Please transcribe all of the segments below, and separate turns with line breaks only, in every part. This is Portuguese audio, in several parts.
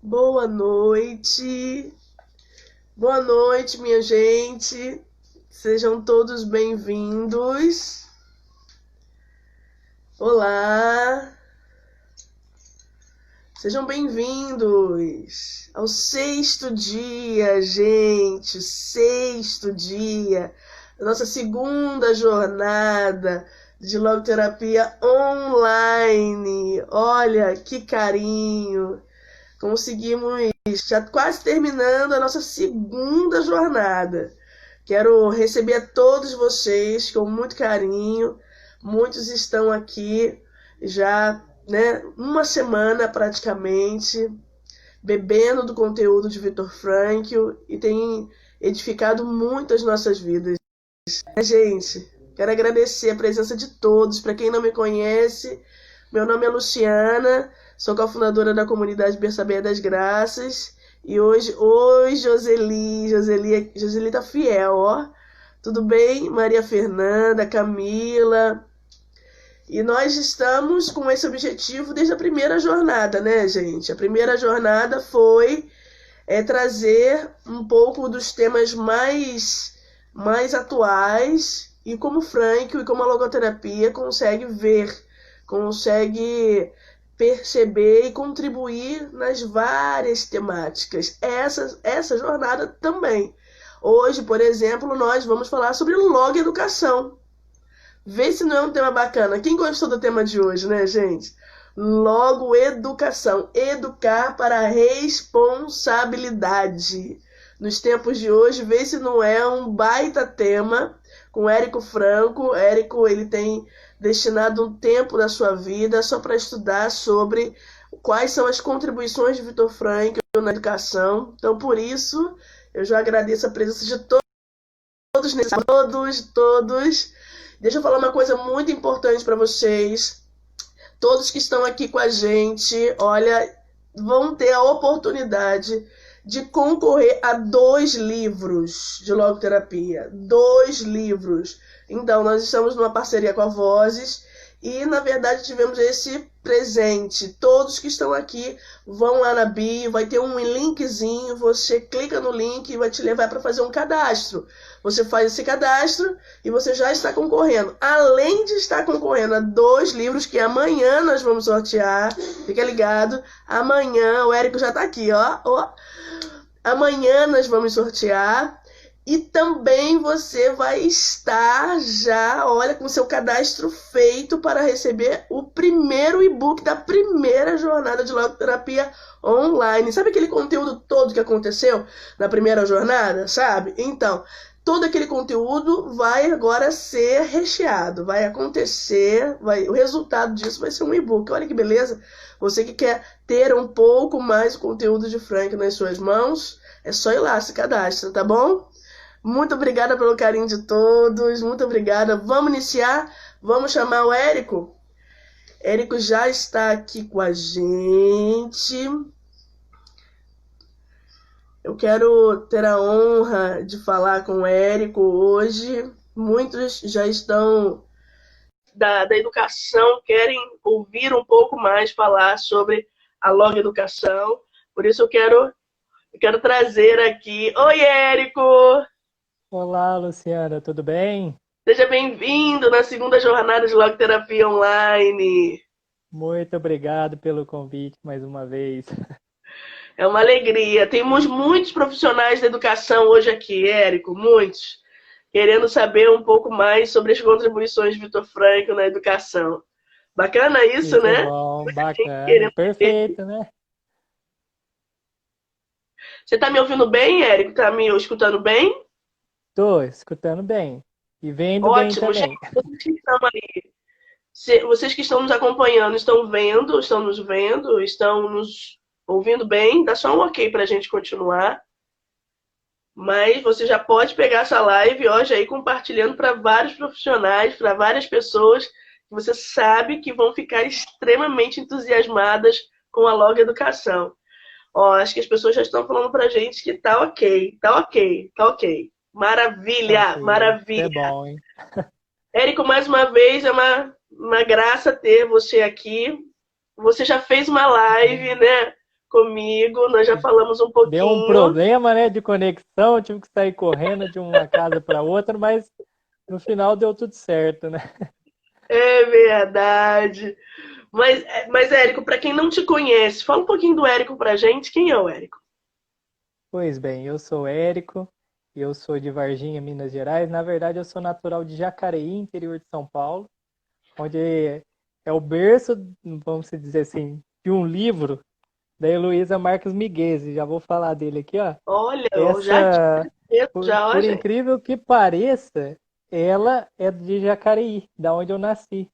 Boa noite. Boa noite, minha gente. Sejam todos bem-vindos. Olá. Sejam bem-vindos ao sexto dia, gente. Sexto dia da nossa segunda jornada de logoterapia online. Olha que carinho. Conseguimos, já quase terminando a nossa segunda jornada. Quero receber a todos vocês com muito carinho. Muitos estão aqui já, né, uma semana praticamente, bebendo do conteúdo de Viktor Frankl e tem edificado muito as nossas vidas. Gente, quero agradecer a presença de todos. Para quem não me conhece, meu nome é Luciana, sou cofundadora da comunidade Berçabeia das Graças. E hoje, oi Joseli tá fiel, ó. Tudo bem? Maria Fernanda, Camila. E nós estamos com esse objetivo desde a primeira jornada, né, gente? A primeira jornada foi trazer um pouco dos temas mais atuais e como Frankl e como a logoterapia consegue ver, consegue perceber e contribuir nas várias temáticas. Essa jornada também. Hoje, por exemplo, nós vamos falar sobre logoeducação. Vê se não é um tema bacana. Quem gostou do tema de hoje, né, gente? Logoeducação. Educar para a responsabilidade. Nos tempos de hoje, vê se não é um baita tema com Érico Franco. Érico, ele tem destinado um tempo da sua vida só para estudar sobre quais são as contribuições de Viktor Frankl na educação. Então, por isso, eu já agradeço a presença de todos. Deixa eu falar uma coisa muito importante para vocês. Todos que estão aqui com a gente, olha, vão ter a oportunidade de concorrer a 2 livros de logoterapia. 2 livros. Então, nós estamos numa parceria com a Vozes e, na verdade, tivemos esse presente. Todos que estão aqui vão lá na bio, vai ter um linkzinho, você clica no link e vai te levar para fazer um cadastro. Você faz esse cadastro e você já está concorrendo. Além de estar concorrendo a 2 livros que amanhã nós vamos sortear, fica ligado, amanhã, o Érico já está aqui, ó. Amanhã nós vamos sortear e também você vai estar já, olha, com seu cadastro feito para receber o primeiro e-book da primeira jornada de logoterapia online. Sabe aquele conteúdo todo que aconteceu na primeira jornada, sabe? Então, todo aquele conteúdo vai agora ser recheado, vai acontecer, o resultado disso vai ser um e-book. Olha que beleza! Você que quer ter um pouco mais o conteúdo de Frankl nas suas mãos, é só ir lá, se cadastra, tá bom? Muito obrigada pelo carinho de todos, muito obrigada. Vamos iniciar? Vamos chamar o Érico? Érico já está aqui com a gente. Eu quero ter a honra de falar com o Érico hoje. Muitos já estão da educação, querem ouvir um pouco mais falar sobre a logoeducação. Por isso eu quero trazer aqui. Oi, Érico!
Olá, Luciana, tudo bem?
Seja bem-vindo na segunda jornada de logoterapia online.
Muito obrigado pelo convite mais uma vez.
É uma alegria. Temos muitos profissionais da educação hoje aqui, Érico, muitos, querendo saber um pouco mais sobre as contribuições de Viktor Frankl na educação. Bacana isso,
Isso é
né?
bom,
Muita gente
bacana,
querendo saber.
perfeito, né?
Você está me ouvindo bem, Érico? Está me escutando bem?
Tô escutando bem e vendo bem
Ótimo. Gente,
também.
vocês que estão nos acompanhando, estão nos vendo, estão nos ouvindo bem? Dá só um ok para a gente continuar. Mas você já pode pegar essa live hoje aí compartilhando para vários profissionais, para várias pessoas que você sabe que vão ficar extremamente entusiasmadas com a logoeducação. Ó, acho que as pessoas já estão falando para a gente que tá ok, tá ok, tá ok. Maravilha,
Ok, isso é
maravilha.
bom, hein?
Érico, mais uma vez, é uma graça ter você aqui. Você já fez uma live, né? comigo, nós já falamos um
Deu um
pouquinho.
problema, né, de conexão, eu tive que sair correndo de uma casa para outra, mas no final deu tudo certo, né?
É verdade. Mas Érico, para quem não te conhece, fala um pouquinho do Érico pra gente. Quem é o Érico?
Pois bem, eu sou Érico, eu sou de Varginha, Minas Gerais. Na verdade, eu sou natural de Jacareí, interior de São Paulo, onde é o berço, vamos dizer assim, de um livro da Heloísa Marques Miguel. Já vou falar dele aqui, ó.
Olha, eu já te
Essa,
conheço,
por,
já, ó,
por
gente.
incrível que pareça, ela é de Jacareí, da onde eu nasci.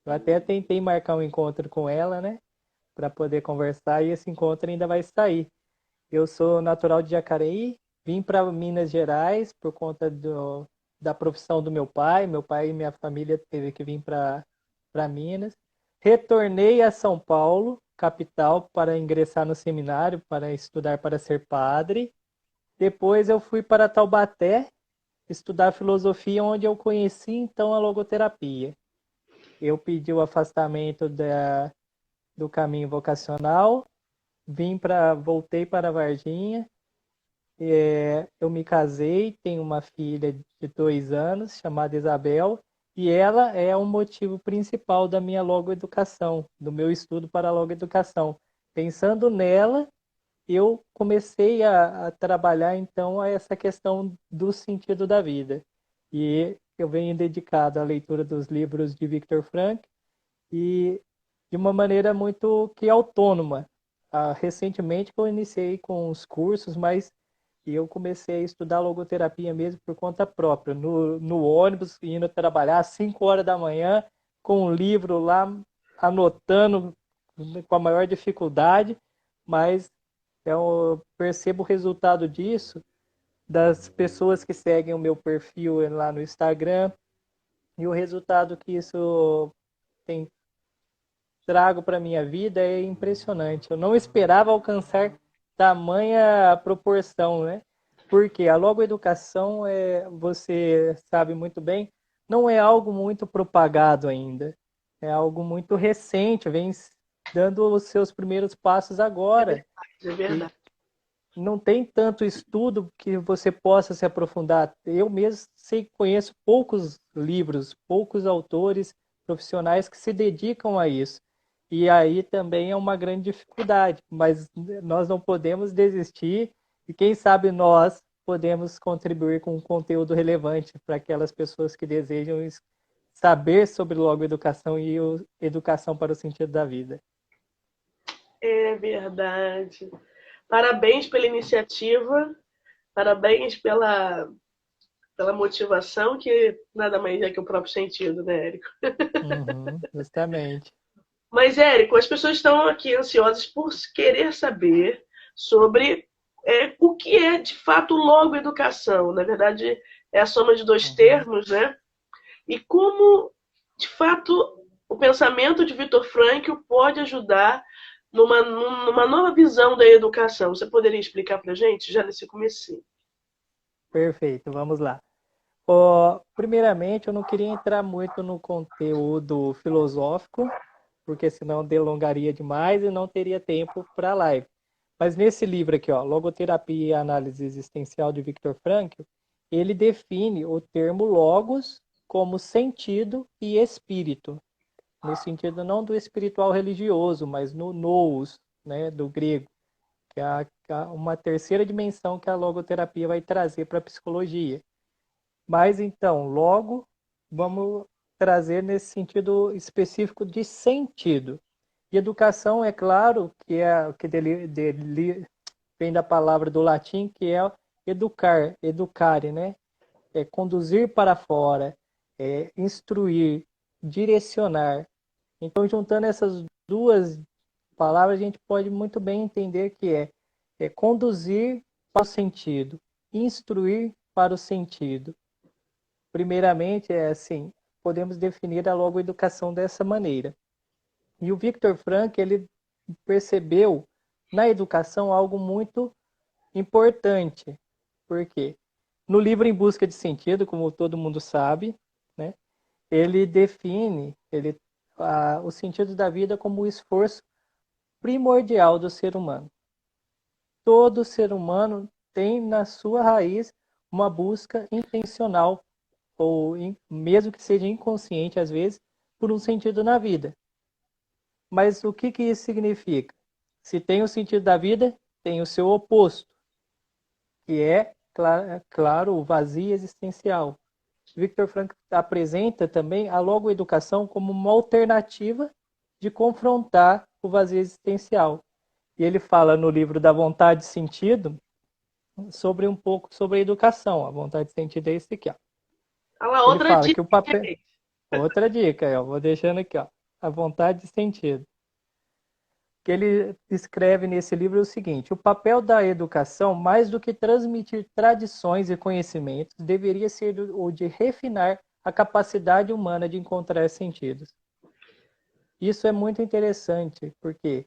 Eu até tentei marcar um encontro com ela, né, para poder conversar e esse encontro ainda vai sair. Eu sou natural de Jacareí, vim para Minas Gerais por conta da profissão do meu pai. Meu pai e minha família teve que vir para Minas. Retornei a São Paulo, capital, para ingressar no seminário, para estudar para ser padre. Depois eu fui para Taubaté estudar filosofia, onde eu conheci então a logoterapia. Eu pedi o afastamento do caminho vocacional, voltei para Varginha. Eu me casei, tenho uma filha de 2 anos, chamada Isabel, e ela é o motivo principal da minha logoeducação, do meu estudo para a logoeducação. Pensando nela, eu comecei a trabalhar então a essa questão do sentido da vida. E eu venho dedicado à leitura dos livros de Viktor Frankl e de uma maneira muito que autônoma. Recentemente que eu iniciei com os cursos, mas eu comecei a estudar logoterapia mesmo por conta própria, no ônibus, indo trabalhar às 5 horas da manhã, com um livro lá, anotando com a maior dificuldade, mas eu percebo o resultado disso das pessoas que seguem o meu perfil lá no Instagram e o resultado que isso tem trago para minha vida é impressionante. Eu não esperava alcançar tamanha proporção, né? Porque a logoeducação você sabe muito bem, não é algo muito propagado ainda. É algo muito recente, vem dando os seus primeiros passos
É
agora.
verdade, é
E
verdade.
não tem tanto estudo que você possa se aprofundar. Eu mesmo sei, conheço poucos livros, poucos autores profissionais que se dedicam a isso. E aí também é uma grande dificuldade, mas nós não podemos desistir e quem sabe nós podemos contribuir com um conteúdo relevante para aquelas pessoas que desejam saber sobre logoeducação e educação para o sentido da vida.
É verdade. Parabéns pela iniciativa, parabéns pela motivação, que nada mais é que o próprio sentido, né, Érico?
Uhum, justamente.
Mas, Érico, as pessoas estão aqui ansiosas por querer saber sobre o que é de fato logoeducação. Na verdade, é a soma de dois
Uhum.
termos, né? E como, de fato, o pensamento de Viktor Frankl pode ajudar numa nova visão da educação. Você poderia explicar para a gente, já nesse comecinho?
Perfeito, vamos lá. Primeiramente, eu não queria entrar muito no conteúdo filosófico, porque senão delongaria demais e não teria tempo para a live. Mas nesse livro aqui, ó, Logoterapia e Análise Existencial de Viktor Frankl, ele define o termo logos como sentido e espírito, no sentido não do espiritual religioso, mas no nous, né, do grego, que é uma terceira dimensão que a logoterapia vai trazer para a psicologia. Mas então, logo, vamos trazer nesse sentido específico de sentido. E educação, é claro, que é que vem da palavra do latim, que é educar, educare, né? É conduzir para fora, é instruir, direcionar. Então, juntando essas duas palavras, a gente pode muito bem entender que é conduzir para o sentido, instruir para o sentido. Primeiramente, é assim, podemos definir a logoeducação dessa maneira. E o Viktor Frankl, ele percebeu na educação algo muito importante. Por quê? No livro Em Busca de Sentido, como todo mundo sabe, né, ele define o sentido da vida como o esforço primordial do ser humano. todo ser humano tem na sua raiz uma busca intencional, ou mesmo que seja inconsciente às vezes, por um sentido na vida. Mas o que isso significa? Se tem o sentido da vida, tem o seu oposto, que é, claro, o vazio existencial. Viktor Frankl apresenta também a logoeducação como uma alternativa de confrontar o vazio existencial. E ele fala no livro Da Vontade de Sentido sobre um pouco sobre a educação. A vontade de sentido é esse aqui, ó.
Olha lá,
Ele
outra
fala
dica.
que o papel... Outra dica, ó, vou deixando aqui, ó. A vontade de sentido. Que ele escreve nesse livro é o seguinte: o papel da educação, mais do que transmitir tradições e conhecimentos, deveria ser o de refinar a capacidade humana de encontrar sentidos. Isso é muito interessante, porque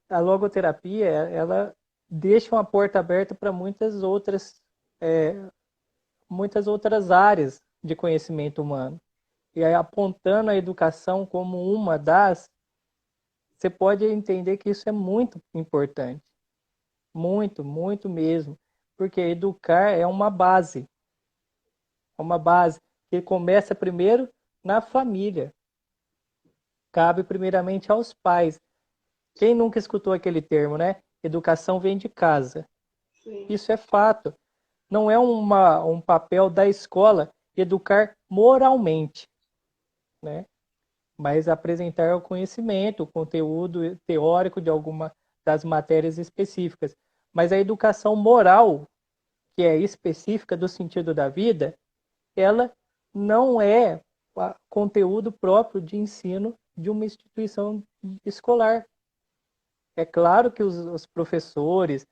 a logoterapia, ela deixa uma porta aberta para muitas outras áreas de conhecimento humano. E aí, apontando a educação como uma das, você pode entender que isso é muito importante. Muito, muito mesmo. Porque educar é uma base. É uma base que começa primeiro na família. Cabe primeiramente aos pais. Quem nunca escutou aquele termo, né? Educação vem de casa.
Sim.
Isso é fato. Não é um papel da escola educar moralmente, né? Mas apresentar o conhecimento, o conteúdo teórico de alguma das matérias específicas. Mas a educação moral, que é específica do sentido da vida, ela não é conteúdo próprio de ensino de uma instituição escolar. É claro que os professores,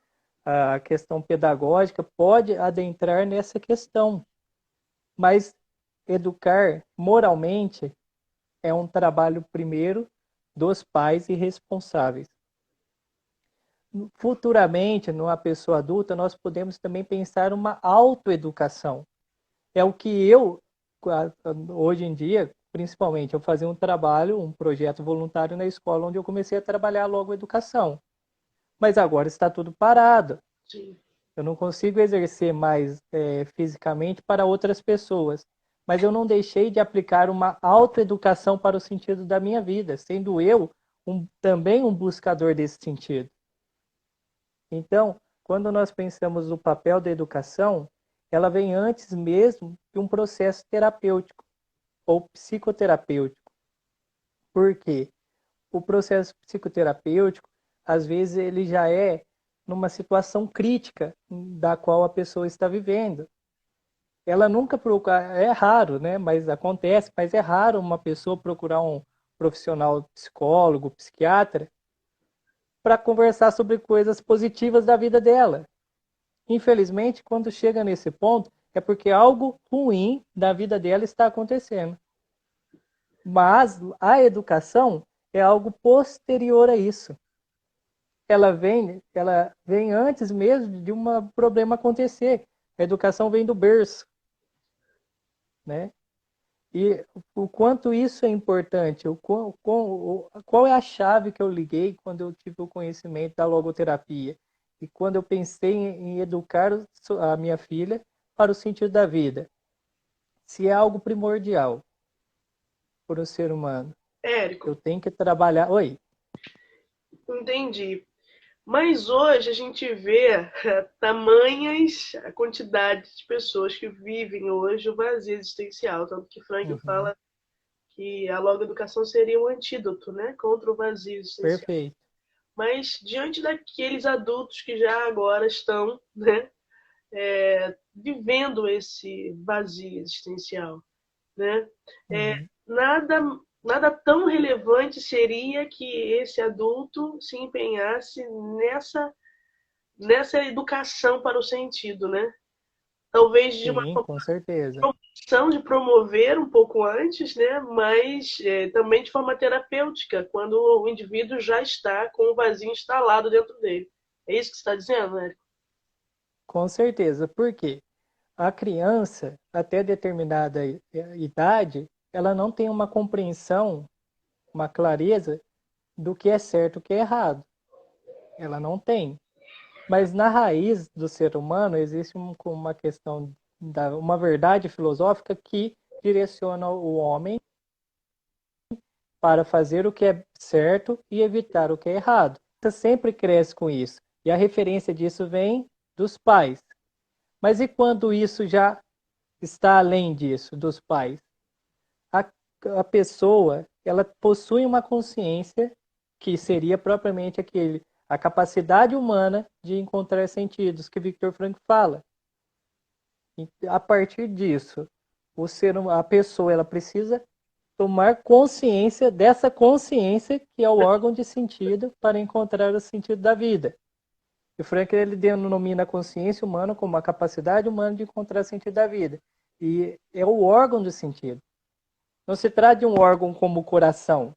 a questão pedagógica pode adentrar nessa questão, mas educar moralmente é um trabalho primeiro dos pais e responsáveis. Futuramente, numa pessoa adulta, nós podemos também pensar uma autoeducação. É o que hoje em dia, principalmente, eu fazia um trabalho, um projeto voluntário na escola, onde eu comecei a trabalhar logo educação. Mas agora está tudo parado.
Sim.
Eu não consigo exercer mais fisicamente para outras pessoas. Mas eu não deixei de aplicar uma autoeducação para o sentido da minha vida, sendo eu também um buscador desse sentido. Então, quando nós pensamos no papel da educação, ela vem antes mesmo de um processo terapêutico ou psicoterapêutico. Por quê? O processo psicoterapêutico, às vezes, ele já é numa situação crítica da qual a pessoa está vivendo. Ela nunca procura, é raro, né? Mas acontece, mas é raro uma pessoa procurar um profissional psicólogo, psiquiatra, para conversar sobre coisas positivas da vida dela. Infelizmente, quando chega nesse ponto, é porque algo ruim da vida dela está acontecendo. Mas a educação é algo posterior a isso. Ela vem antes mesmo de um problema acontecer. A educação vem do berço, né? E o quanto isso é importante, qual é a chave que eu liguei quando eu tive o conhecimento da logoterapia? E quando eu pensei em educar a minha filha para o sentido da vida. Se é algo primordial para o ser humano,
Érico,
eu tenho que trabalhar... Oi?
entendi. Mas hoje a gente vê tamanhas a quantidade de pessoas que vivem hoje o vazio existencial. Tanto que Frank
Uhum,
fala que a logoeducação seria um antídoto, né, contra o vazio existencial.
perfeito.
Mas diante daqueles adultos que já agora estão, né, vivendo esse vazio existencial, né,
Uhum.
nada, nada tão relevante seria que esse adulto se empenhasse nessa educação para o sentido, né? Talvez de uma
Sim, com certeza.
promoção de promover um pouco antes, né? Mas também de forma terapêutica, quando o indivíduo já está com o vazio instalado dentro dele. É isso que você está dizendo, né?
Com certeza. Por quê? A criança, até determinada idade, ela não tem uma compreensão, uma clareza do que é certo e o que é errado. Ela não tem. Mas na raiz do ser humano existe uma questão, uma verdade filosófica que direciona o homem para fazer o que é certo e evitar o que é errado. Você sempre cresce com isso. E a referência disso vem dos pais. Mas e quando isso já está além disso, dos pais? A, a pessoa, ela possui uma consciência que seria propriamente a capacidade humana de encontrar sentidos, que Viktor Frankl fala. E a partir disso, a pessoa ela precisa tomar consciência dessa consciência que é o órgão de sentido para encontrar o sentido da vida. E Frankl ele denomina a consciência humana como a capacidade humana de encontrar o sentido da vida. E é o órgão de sentido. Não se trata de um órgão como o coração,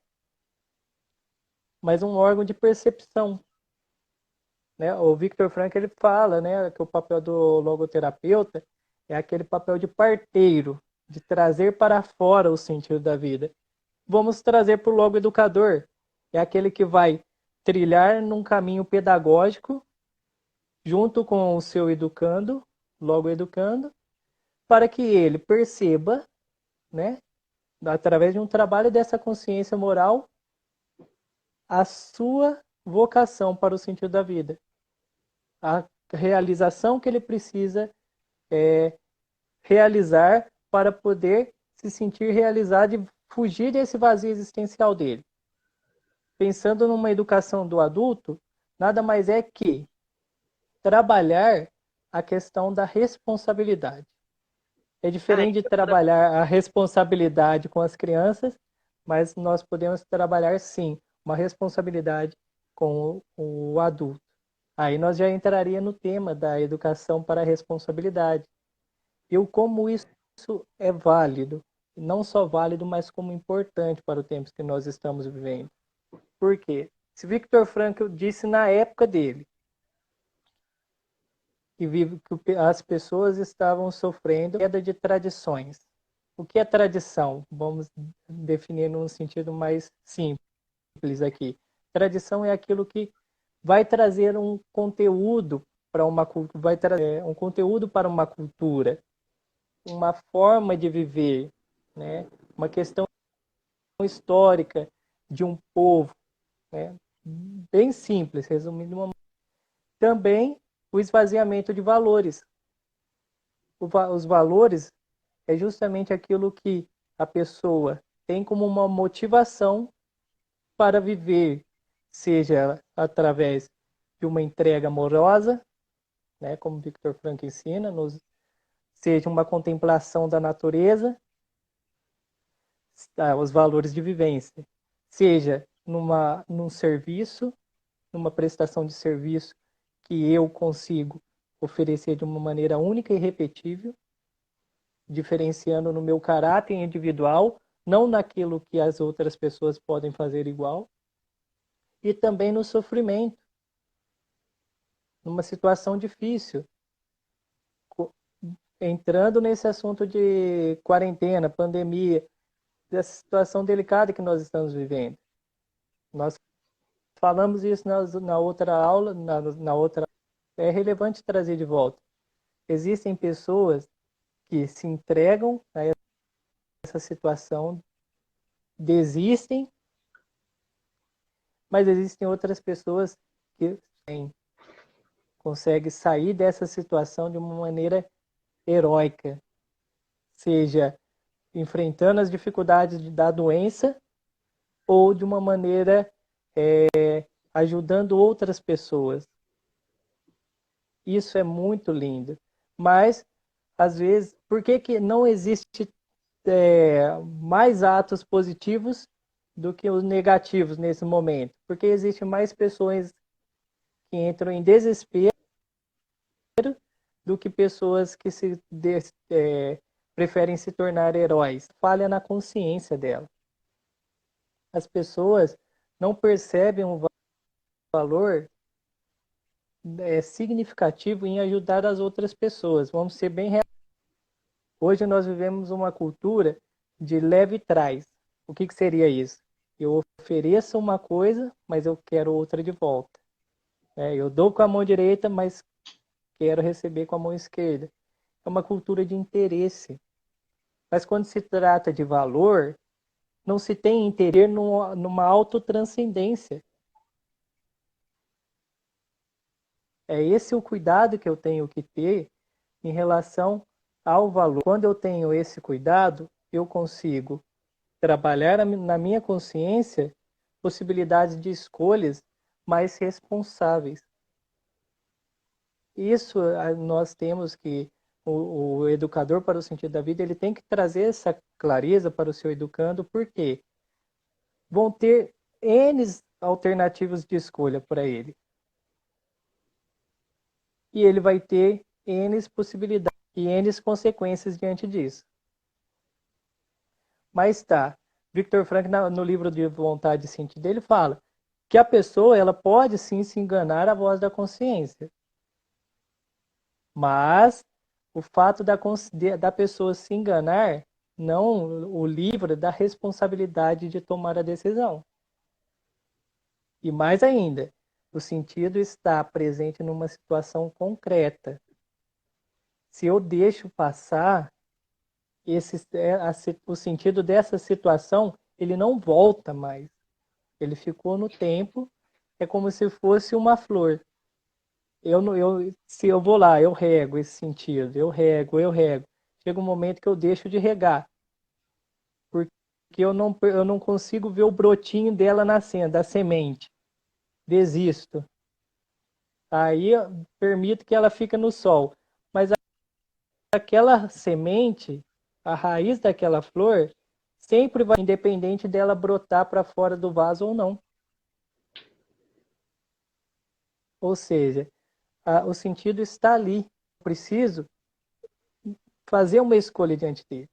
mas um órgão de percepção. Né? O Viktor Frankl ele fala, né, que o papel do logoterapeuta é aquele papel de parteiro, de trazer para fora o sentido da vida. Vamos trazer para o logoeducador, é aquele que vai trilhar num caminho pedagógico junto com o seu educando, logoeducando, para que ele perceba, né, através de um trabalho dessa consciência moral, a sua vocação para o sentido da vida. A realização que ele precisa realizar para poder se sentir realizado e fugir desse vazio existencial dele. Pensando numa educação do adulto, nada mais é que trabalhar a questão da responsabilidade. É diferente de trabalhar a responsabilidade com as crianças, mas nós podemos trabalhar, sim, uma responsabilidade com o adulto. Aí nós já entraria no tema da educação para a responsabilidade. E o como isso é válido. Não só válido, mas como importante para o tempo que nós estamos vivendo. Por quê? Se Viktor Frankl disse na época dele que as pessoas estavam sofrendo queda de tradições. O que é tradição? Vamos definir num sentido mais simples aqui. Tradição é aquilo que vai trazer um conteúdo para vai trazer um conteúdo para uma cultura, uma forma de viver, né? Uma questão histórica de um povo, né? Bem simples, resumindo. Também o esvaziamento de valores. Os valores é justamente aquilo que a pessoa tem como uma motivação para viver, seja através de uma entrega amorosa, né, como Viktor Frankl ensina, seja uma contemplação da natureza, os valores de vivência, seja num serviço, numa prestação de serviço que eu consigo oferecer de uma maneira única e irrepetível, diferenciando no meu caráter individual, não naquilo que as outras pessoas podem fazer igual, e também no sofrimento, numa situação difícil, entrando nesse assunto de quarentena, pandemia, dessa situação delicada que nós estamos vivendo. Nós falamos isso na outra aula, na outra. É relevante trazer de volta. Existem pessoas que se entregam a essa situação, desistem, mas existem outras pessoas que conseguem sair dessa situação de uma maneira heróica, seja enfrentando as dificuldades da doença ou de uma maneira ajudando outras pessoas. Isso é muito lindo. Mas, às vezes, por que não existe mais atos positivos do que os negativos nesse momento? Porque existem mais pessoas que entram em desespero do que pessoas que preferem se tornar heróis. Falha na consciência dela. As pessoas não percebem o valor significativo em ajudar as outras pessoas. Vamos ser bem reais. Hoje nós vivemos uma cultura de leve trás. O que seria isso? Eu ofereço uma coisa, mas eu quero outra de volta. Eu dou com a mão direita, mas quero receber com a mão esquerda. É uma cultura de interesse. Mas quando se trata de valor, não se tem interesse numa autotranscendência. É esse o cuidado que eu tenho que ter em relação ao valor. Quando eu tenho esse cuidado, eu consigo trabalhar na minha consciência possibilidades de escolhas mais responsáveis. Isso nós temos que, o educador para o sentido da vida, ele tem que trazer essa clareza para o seu educando, porque vão ter N alternativas de escolha para ele. E ele vai ter N possibilidades e N consequências diante disso. Mas tá, Viktor Frankl, no livro de Vontade e Sentido dele, fala que a pessoa ela pode sim se enganar à voz da consciência. Mas o fato da pessoa se enganar não o livra da responsabilidade de tomar a decisão. E mais ainda, o sentido está presente numa situação concreta. Se eu deixo passar, o sentido dessa situação, ele não volta mais. Ele ficou no tempo, é como se fosse uma flor. Se eu vou lá, eu rego esse sentido, eu rego. Chega um momento que eu deixo de regar, porque eu não consigo ver o brotinho dela nascendo, da semente. Desisto. Aí eu permito que ela fique no sol. Mas aquela semente, a raiz daquela flor, sempre vai, independente dela brotar para fora do vaso ou não. Ou seja, o sentido está ali. Eu preciso fazer uma escolha diante dele.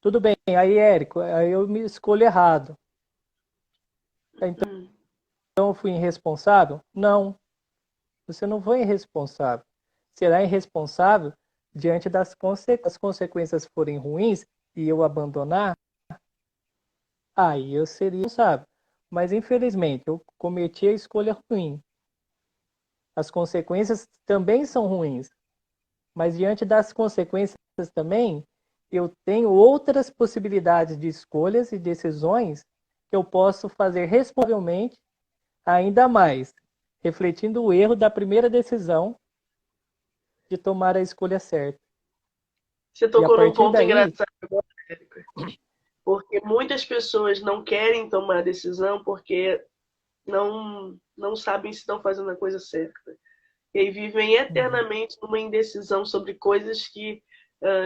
Tudo bem, aí, Érico, aí eu me escolho errado. Então eu fui irresponsável? Não, você não foi irresponsável. Será irresponsável diante das as consequências forem ruins e eu abandonar? Aí eu seria responsável. Mas infelizmente eu cometi a escolha ruim. As consequências também são ruins. Mas diante das consequências também, eu tenho outras possibilidades de escolhas e decisões que eu posso fazer responsavelmente, ainda mais, refletindo o erro da primeira decisão de tomar a escolha certa.
Você
E a
tocou num
partir
ponto
daí,
engraçado agora, Érico, porque muitas pessoas não querem tomar decisão porque não sabem se estão fazendo a coisa certa. E aí vivem eternamente numa indecisão sobre coisas que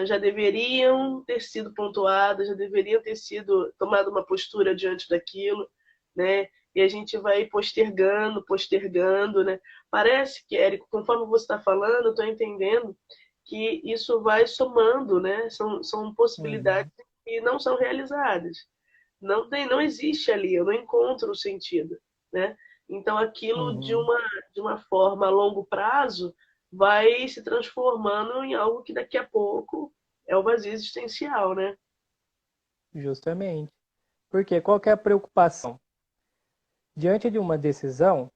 já deveriam ter sido pontuadas, já deveriam ter sido tomado uma postura diante daquilo, né? E a gente vai postergando, né? Parece que, Érico, conforme você está falando, eu estou entendendo que isso vai somando, né? São possibilidades que não são realizadas. Não existe ali, eu não encontro o sentido, né? Então aquilo de uma forma a longo prazo vai se transformando em algo que daqui a pouco é o vazio existencial, né?
justamente, porque qual que é a preocupação? Diante de uma decisão,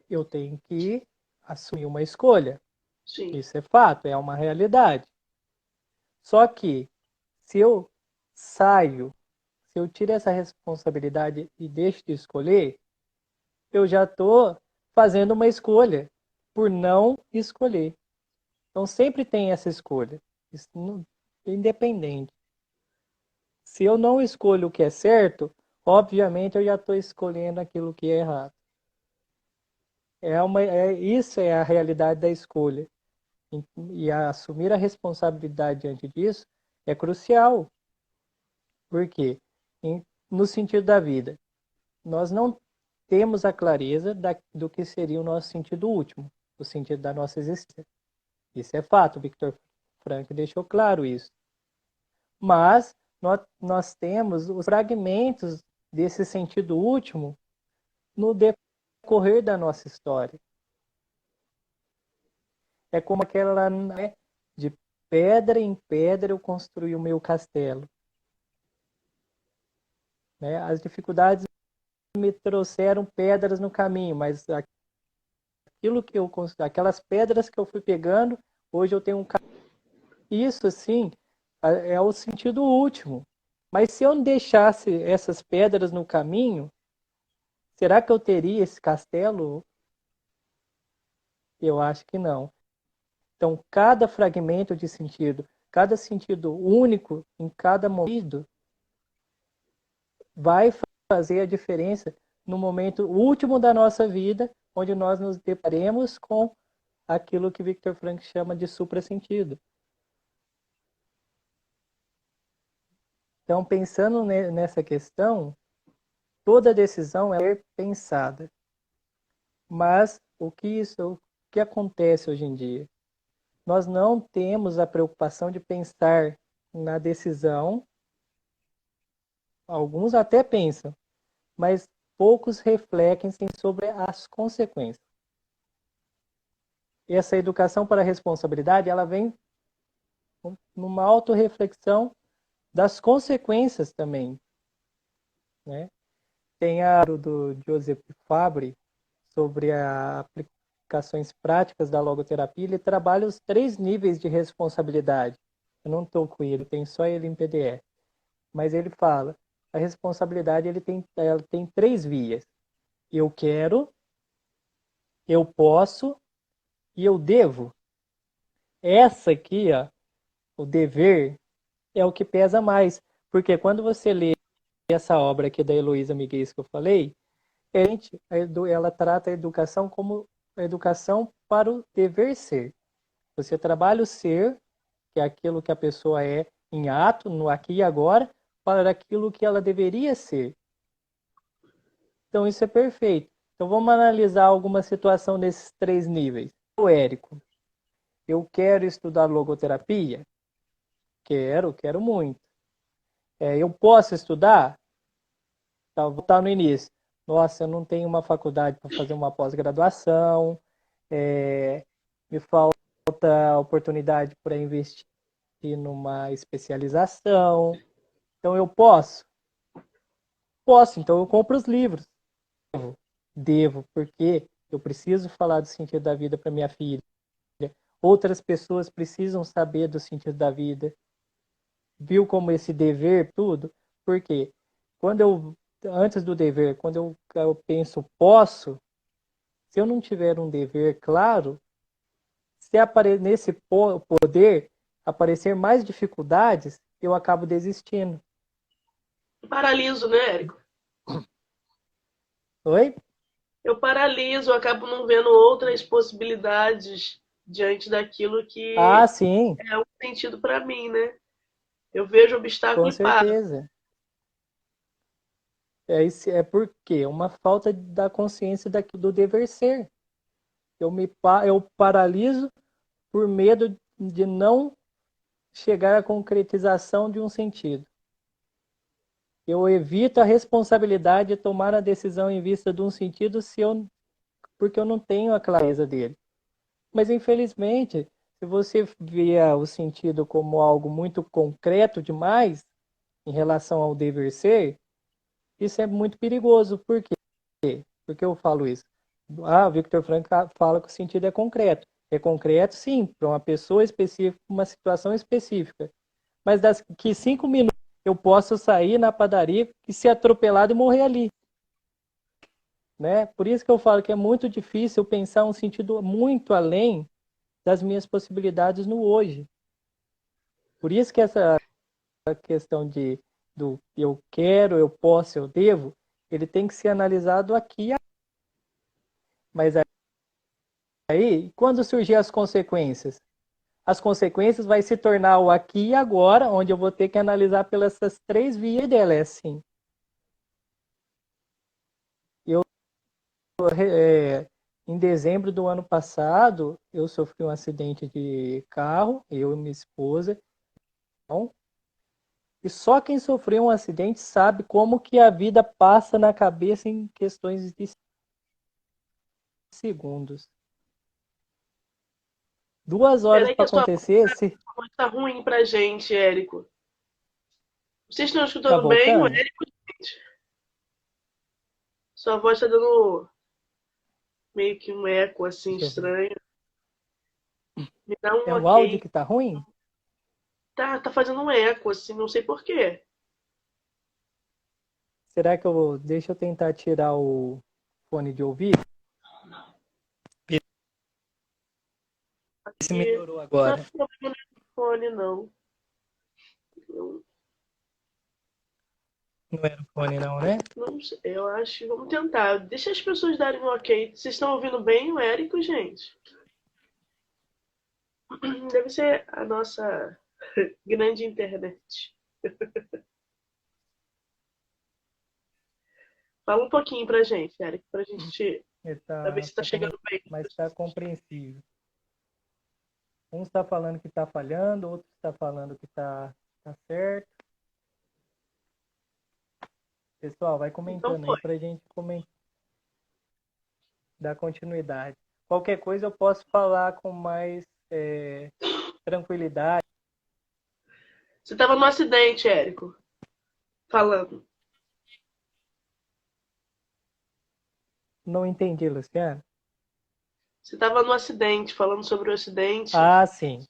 eu tenho que assumir uma escolha.
Sim.
Isso é fato, é uma realidade. Só que, se eu saio, se eu tiro essa responsabilidade e deixo de escolher, eu já estou fazendo uma escolha por não escolher. Então sempre tem essa escolha, independente. Se eu não escolho o que é certo, obviamente eu já estou escolhendo aquilo que é errado. Isso é a realidade da escolha. E assumir a responsabilidade diante disso é crucial. Por quê? No sentido da vida, nós não temos a clareza do que seria o nosso sentido último, o sentido da nossa existência. Isso é fato, Viktor Frankl deixou claro isso. Mas nós temos os fragmentos desse sentido último no decorrer da nossa história. É como aquela, né, de pedra em pedra eu construí o meu castelo. Né? As dificuldades me trouxeram pedras no caminho, mas aquelas pedras que eu fui pegando, hoje eu tenho um carro. Isso, assim, é o sentido último. Mas se eu não deixasse essas pedras no caminho, será que eu teria esse castelo? Eu acho que não. Então, cada fragmento de sentido, cada sentido único em cada momento vai fazer a diferença no momento último da nossa vida, onde nós nos deparemos com aquilo que Viktor Frankl chama de suprassentido. Então, pensando nessa questão, toda decisão é pensada. Mas o que acontece hoje em dia? Nós não temos a preocupação de pensar na decisão. Alguns até pensam, mas poucos refletem sobre as consequências. E essa educação para a responsabilidade, ela vem numa autorreflexão das consequências também, né? Tem a do Joseph Fabre sobre as aplicações práticas da logoterapia. Ele trabalha os 3 níveis de responsabilidade. Eu não estou com ele, tem só ele em PDF. Mas ele fala, a responsabilidade ela tem 3 vias. Eu quero, eu posso e eu devo. Essa aqui, ó, o dever, é o que pesa mais. Porque quando você lê essa obra aqui da Heloísa Miguel que eu falei, ela trata a educação como a educação para o dever ser. Você trabalha o ser, que é aquilo que a pessoa é em ato, no aqui e agora, para aquilo que ela deveria ser. Então isso é perfeito. Então vamos analisar alguma situação nesses 3 níveis. O Érico, eu quero estudar logoterapia? Quero muito. Eu posso estudar? Tá, vou estar no início. Nossa, eu não tenho uma faculdade para fazer uma pós-graduação, me falta oportunidade para investir numa especialização. Então eu posso? Posso, então eu compro os livros. Devo, porque eu preciso falar do sentido da vida para minha filha. Outras pessoas precisam saber do sentido da vida. Viu como esse dever, tudo? Porque antes do dever, quando eu penso posso, se eu não tiver um dever claro, se nesse poder aparecer mais dificuldades, eu acabo desistindo.
Paraliso, né, Érico?
Oi?
Eu paraliso, eu acabo não vendo outras possibilidades diante daquilo
Ah,
que
sim,
é um sentido para mim, né? Eu vejo obstáculo
com
e paro.
certeza. É porque uma falta da consciência do dever ser. Eu paraliso por medo de não chegar à concretização de um sentido. Eu evito a responsabilidade de tomar a decisão em vista de um sentido porque eu não tenho a clareza dele. Mas, infelizmente, se você via o sentido como algo muito concreto demais em relação ao dever ser, isso é muito perigoso. Por quê? Por que eu falo isso? Victor Frankl fala que o sentido é concreto. É concreto, sim, para uma pessoa específica, uma situação específica. Mas daqui 5 minutos eu posso sair na padaria e ser atropelado e morrer ali. Né? Por isso que eu falo que é muito difícil pensar um sentido muito além das minhas possibilidades no hoje. Por isso que essa questão do eu quero, eu posso, eu devo, ele tem que ser analisado aqui. Mas aí, quando surgir as consequências? As consequências vai se tornar o aqui e agora, onde eu vou ter que analisar pelas essas 3 vias dela. É assim. Eu, em dezembro do ano passado, eu sofri um acidente de carro, eu e minha esposa. E só quem sofreu um acidente sabe como que a vida passa na cabeça em questões de segundos. 2 horas
Peraí que
para
a sua
acontecer, se
voz tá ruim pra gente, Érico. Vocês estão
tá
escutando bem o
voltando?
Érico, gente? Sua voz tá dando meio que um eco assim
Deixa eu ver.
estranho. Me dá um
É o áudio
ok.
que tá ruim?
Tá fazendo um eco assim, não sei por quê.
Será que eu vou... Deixa eu tentar tirar o fone de ouvido. Ver se
Aqui
melhorou
não é
agora.
problema no fone, não.
Não era o fone não, né?
Não sei, eu acho. Vamos tentar. Deixa as pessoas darem um ok. Vocês estão ouvindo bem o Érico, gente? Deve ser a nossa grande internet. Fala um pouquinho pra gente, Érico, pra ver se tá chegando bem.
Mas tá compreensível. Um está falando que tá falhando, outro está falando que tá certo. Pessoal, vai
Então
comentando aí
foi.
pra gente dar continuidade. Qualquer coisa eu posso falar com mais tranquilidade.
Você tava no acidente, Érico, falando.
Não entendi, Luciano.
Você tava no acidente, falando sobre o acidente.
Ah, sim.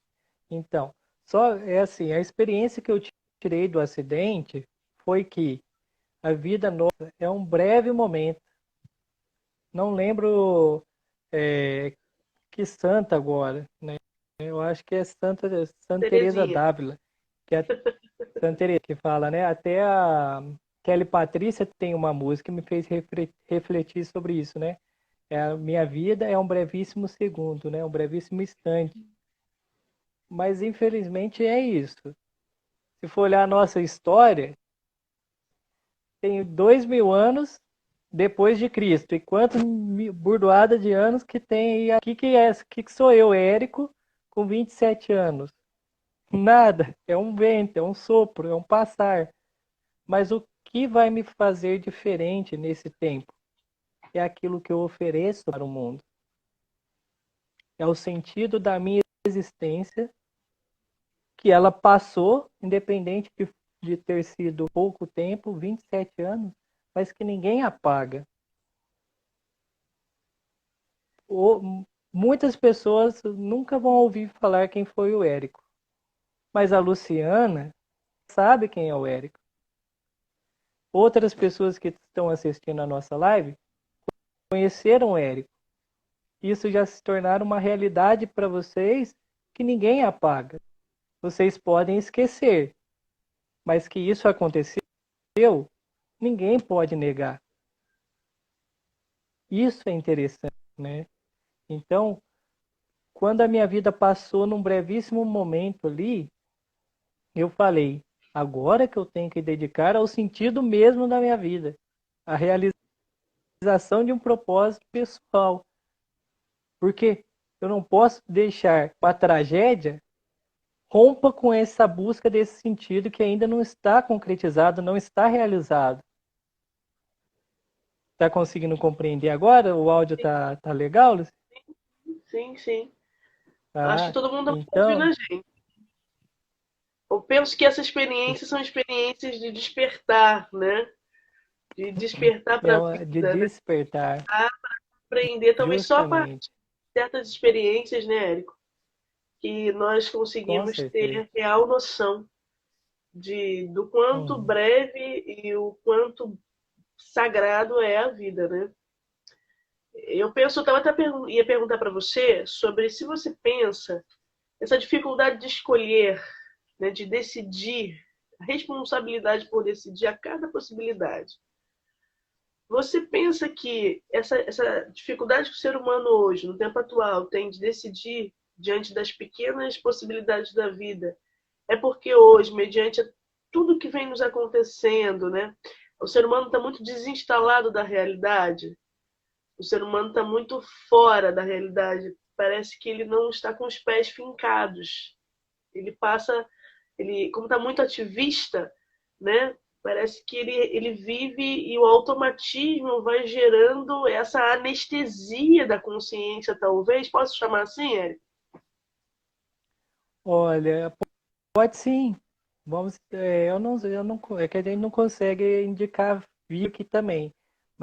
Então, só é assim, a experiência que eu tirei do acidente foi que a vida nossa é um breve momento. Não lembro é, que santa agora, né? Eu acho que é Santa Teresa
Terezinha.
d'Ávila, que é Santa Teresa que fala, né? Até a Kelly Patrícia tem uma música que me fez refletir sobre isso, né? A minha vida é um brevíssimo segundo, né? Um brevíssimo instante. Mas infelizmente é isso. Se for olhar a nossa história, tem 2000 anos depois de Cristo. E quantas burdoada de anos que tem aí aqui que sou eu, Érico, com 27 anos. Nada, é um vento, é um sopro, é um passar. Mas o que vai me fazer diferente nesse tempo? É aquilo que eu ofereço para o mundo. É o sentido da minha existência, que ela passou, independente de ter sido pouco tempo, 27 anos, mas que ninguém apaga. Muitas pessoas nunca vão ouvir falar quem foi o Érico, mas a Luciana sabe quem é o Érico. Outras pessoas que estão assistindo a nossa live conheceram o Érico. Isso já se tornaram uma realidade para vocês que ninguém apaga. Vocês podem esquecer, mas que isso aconteceu, ninguém pode negar. Isso é interessante, né? Então, quando a minha vida passou num brevíssimo momento ali, eu falei, agora que eu tenho que dedicar ao sentido mesmo da minha vida, a realização de um propósito pessoal. Porque eu não posso deixar uma tragédia rompa com essa busca desse sentido que ainda não está concretizado, não está realizado. Está conseguindo compreender agora? O áudio tá legal, Luci?
Sim, sim. Acho que
Ah,
todo mundo está ouvindo
então,
a gente. Eu penso que essas experiências são experiências de despertar, né? De despertar para a
de
vida, né?
despertar,
Aprender também só a
justamente,
partir de certas experiências, né, Érico? Que nós
com
conseguimos
certeza.
ter real noção do quanto
Uhum.
breve e o quanto sagrado é a vida, né? Eu penso, eu até ia perguntar para você sobre se você pensa essa dificuldade de escolher, né, de decidir, a responsabilidade por decidir a cada possibilidade. Você pensa que essa dificuldade que o ser humano hoje, no tempo atual, tem de decidir diante das pequenas possibilidades da vida, é porque hoje, mediante tudo que vem nos acontecendo, né, o ser humano está muito desinstalado da realidade, o ser humano está muito fora da realidade. Parece que ele não está com os pés fincados. Ele passa, ele, como está muito ativista, né? Parece que ele vive e o automatismo vai gerando essa anestesia da consciência, talvez. Posso chamar assim, Eric?
Olha, pode sim. Vamos, eu não, é que a gente não consegue indicar via aqui também.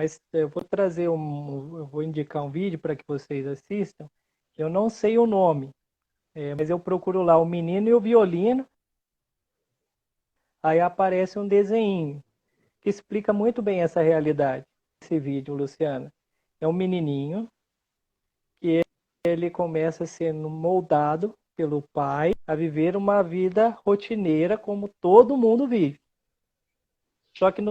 Mas eu vou trazer eu vou indicar um vídeo para que vocês assistam. Eu não sei o nome, mas eu procuro lá o menino e o violino. Aí aparece um desenho que explica muito bem essa realidade. Esse vídeo, Luciana, é um menininho que ele começa sendo moldado pelo pai a viver uma vida rotineira como todo mundo vive. Só que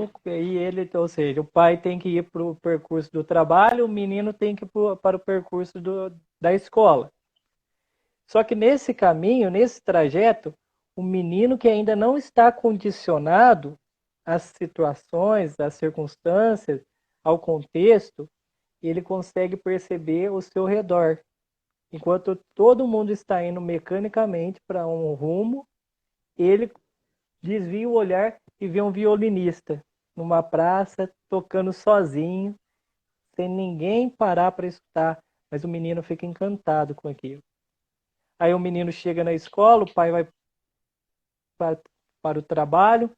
ou seja, o pai tem que ir para o percurso do trabalho, o menino tem que ir para o percurso da escola. Só que nesse caminho, nesse trajeto, o menino que ainda não está condicionado às situações, às circunstâncias, ao contexto, ele consegue perceber o seu redor. Enquanto todo mundo está indo mecanicamente para um rumo, ele desvia o olhar e vê um violinista numa praça, tocando sozinho, sem ninguém parar para escutar. Mas o menino fica encantado com aquilo. Aí o menino chega na escola, o pai vai para o trabalho.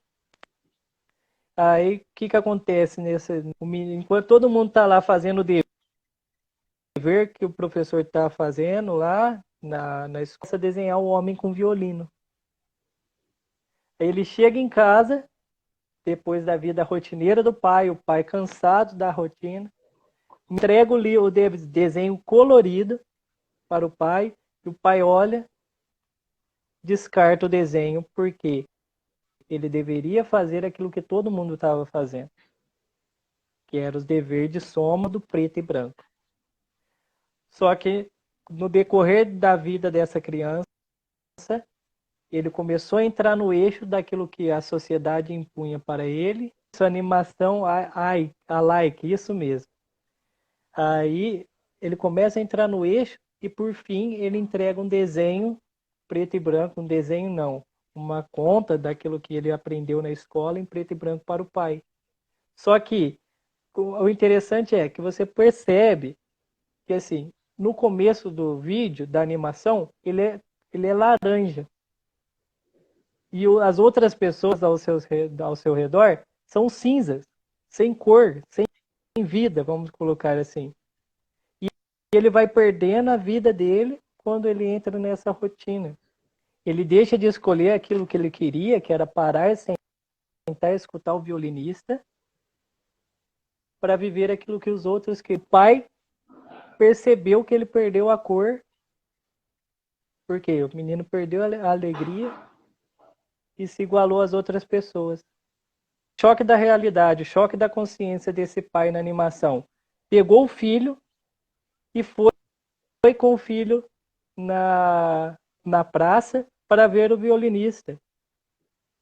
Aí o que acontece enquanto todo mundo está lá fazendo o dever que o professor está fazendo lá na escola, desenhar o homem com violino. Aí ele chega em casa, depois da vida rotineira do pai, o pai cansado da rotina, entrega o desenho colorido para o pai, e o pai olha, descarta o desenho, porque ele deveria fazer aquilo que todo mundo estava fazendo, que era os deveres de soma do preto e branco. Só que no decorrer da vida dessa criança, ele começou a entrar no eixo daquilo que a sociedade impunha para ele. Essa animação, a like, isso mesmo. Aí ele começa a entrar no eixo e, por fim, ele entrega um desenho preto e branco, um desenho não, uma conta daquilo que ele aprendeu na escola em preto e branco para o pai. Só que o interessante é que você percebe que, assim, no começo do vídeo, da animação, ele é laranja. E as outras pessoas ao seu redor são cinzas, sem cor, sem vida, vamos colocar assim. E ele vai perdendo a vida dele quando ele entra nessa rotina. Ele deixa de escolher aquilo que ele queria, que era parar, sentar e escutar o violinista, para viver aquilo que os outros que o pai percebeu que ele perdeu a cor, porque o menino perdeu a alegria e se igualou às outras pessoas. Choque da realidade, choque da consciência desse pai na animação. Pegou o filho e foi com o filho na praça para ver o violinista.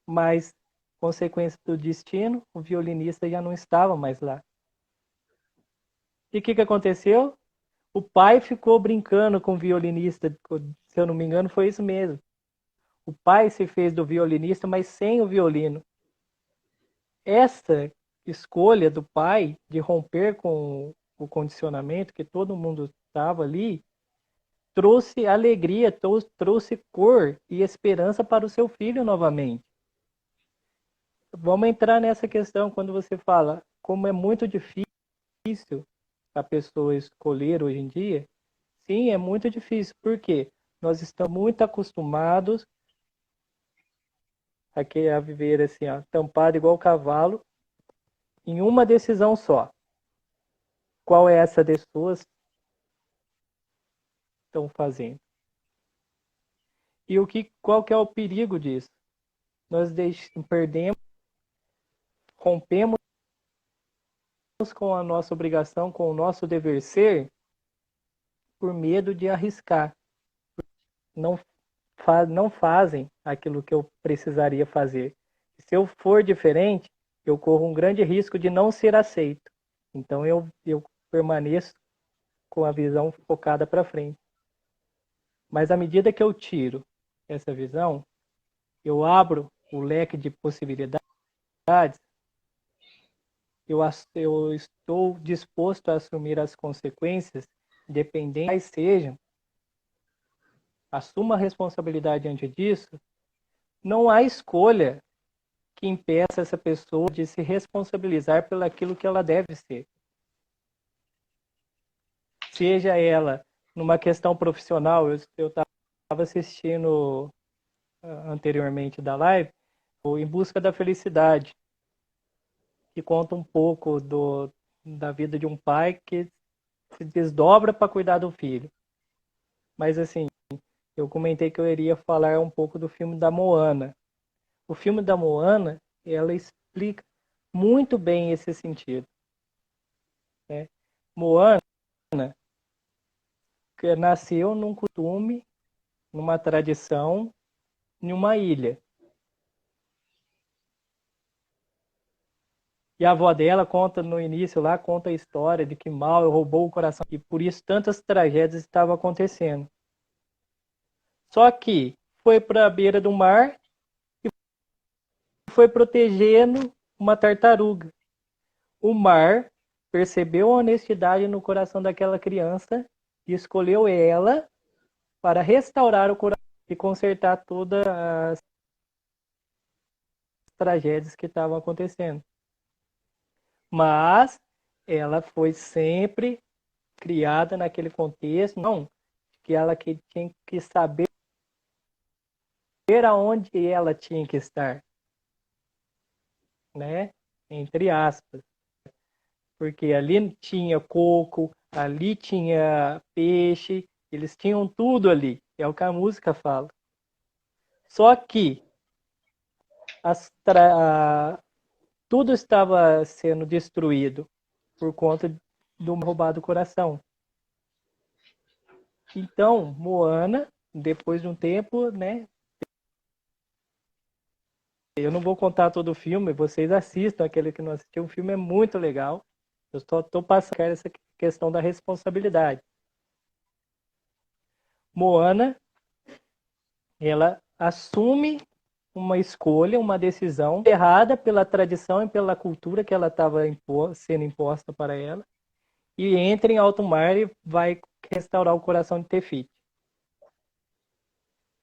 Mas, consequência do destino, o violinista já não estava mais lá. E o que aconteceu? O pai ficou brincando com o violinista, se eu não me engano, foi isso mesmo. O pai se fez do violinista, mas sem o violino. Essa escolha do pai de romper com o condicionamento que todo mundo estava ali, trouxe alegria, trouxe cor e esperança para o seu filho novamente. Vamos entrar nessa questão quando você fala como é muito difícil a pessoa escolher hoje em dia. Sim, é muito difícil. Por quê? Nós estamos muito acostumados a viver assim, ó, tampado igual cavalo, em uma decisão só. Qual é essa das pessoas estão fazendo? E qual que é o perigo disso? Nós perdemos, rompemos com a nossa obrigação, com o nosso dever ser, por medo de arriscar. Não fazem aquilo que eu precisaria fazer. Se eu for diferente, eu corro um grande risco de não ser aceito. Então eu permaneço com a visão focada para frente. Mas à medida que eu tiro essa visão, eu abro o leque de possibilidades, eu estou disposto a assumir as consequências, independente quais sejam, assuma a responsabilidade diante disso, não há escolha que impeça essa pessoa de se responsabilizar pelo aquilo que ela deve ser. seja ela numa questão profissional. Eu estava assistindo anteriormente da live, o Em Busca da Felicidade, que conta um pouco da vida de um pai que se desdobra para cuidar do filho. Mas assim, eu comentei que eu iria falar um pouco do filme da Moana. O filme da Moana, ela explica muito bem esse sentido, né? Moana que nasceu num costume, numa tradição, em uma ilha. E a avó dela conta no início lá, conta a história de que Maui roubou o coração e por isso tantas tragédias estavam acontecendo. Só que foi para a beira do mar e foi protegendo uma tartaruga. O mar percebeu a honestidade no coração daquela criança e escolheu ela para restaurar o coração e consertar todas as tragédias que estavam acontecendo. Mas ela foi sempre criada naquele contexto, não, que ela tinha que saber aonde ela tinha que estar, né? Entre aspas. Porque ali tinha coco, ali tinha peixe, eles tinham tudo ali, é o que a música fala. Só que tudo estava sendo destruído por conta do roubado coração. Então, Moana, depois de um tempo, né? Eu não vou contar todo o filme, vocês assistam aquele que não assistiu. O filme é muito legal. Eu só estou passando essa questão da responsabilidade. Moana, ela assume uma escolha, uma decisão errada pela tradição e pela cultura que ela estava sendo imposta para ela, e entra em alto mar e vai restaurar o coração de Tefiti.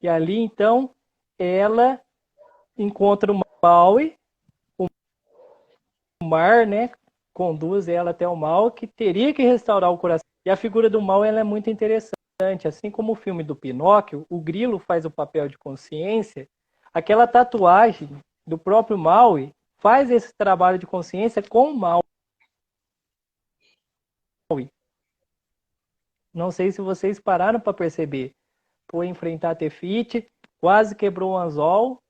E ali, então, ela encontra o Maui, o mar, né, conduz ela até o Maui, que teria que restaurar o coração. E a figura do Maui ela é muito interessante. Assim como o filme do Pinóquio, o grilo faz o papel de consciência, aquela tatuagem do próprio Maui faz esse trabalho de consciência com o Maui. Não sei se vocês pararam para perceber. Foi enfrentar Tefiti, quase quebrou o anzol,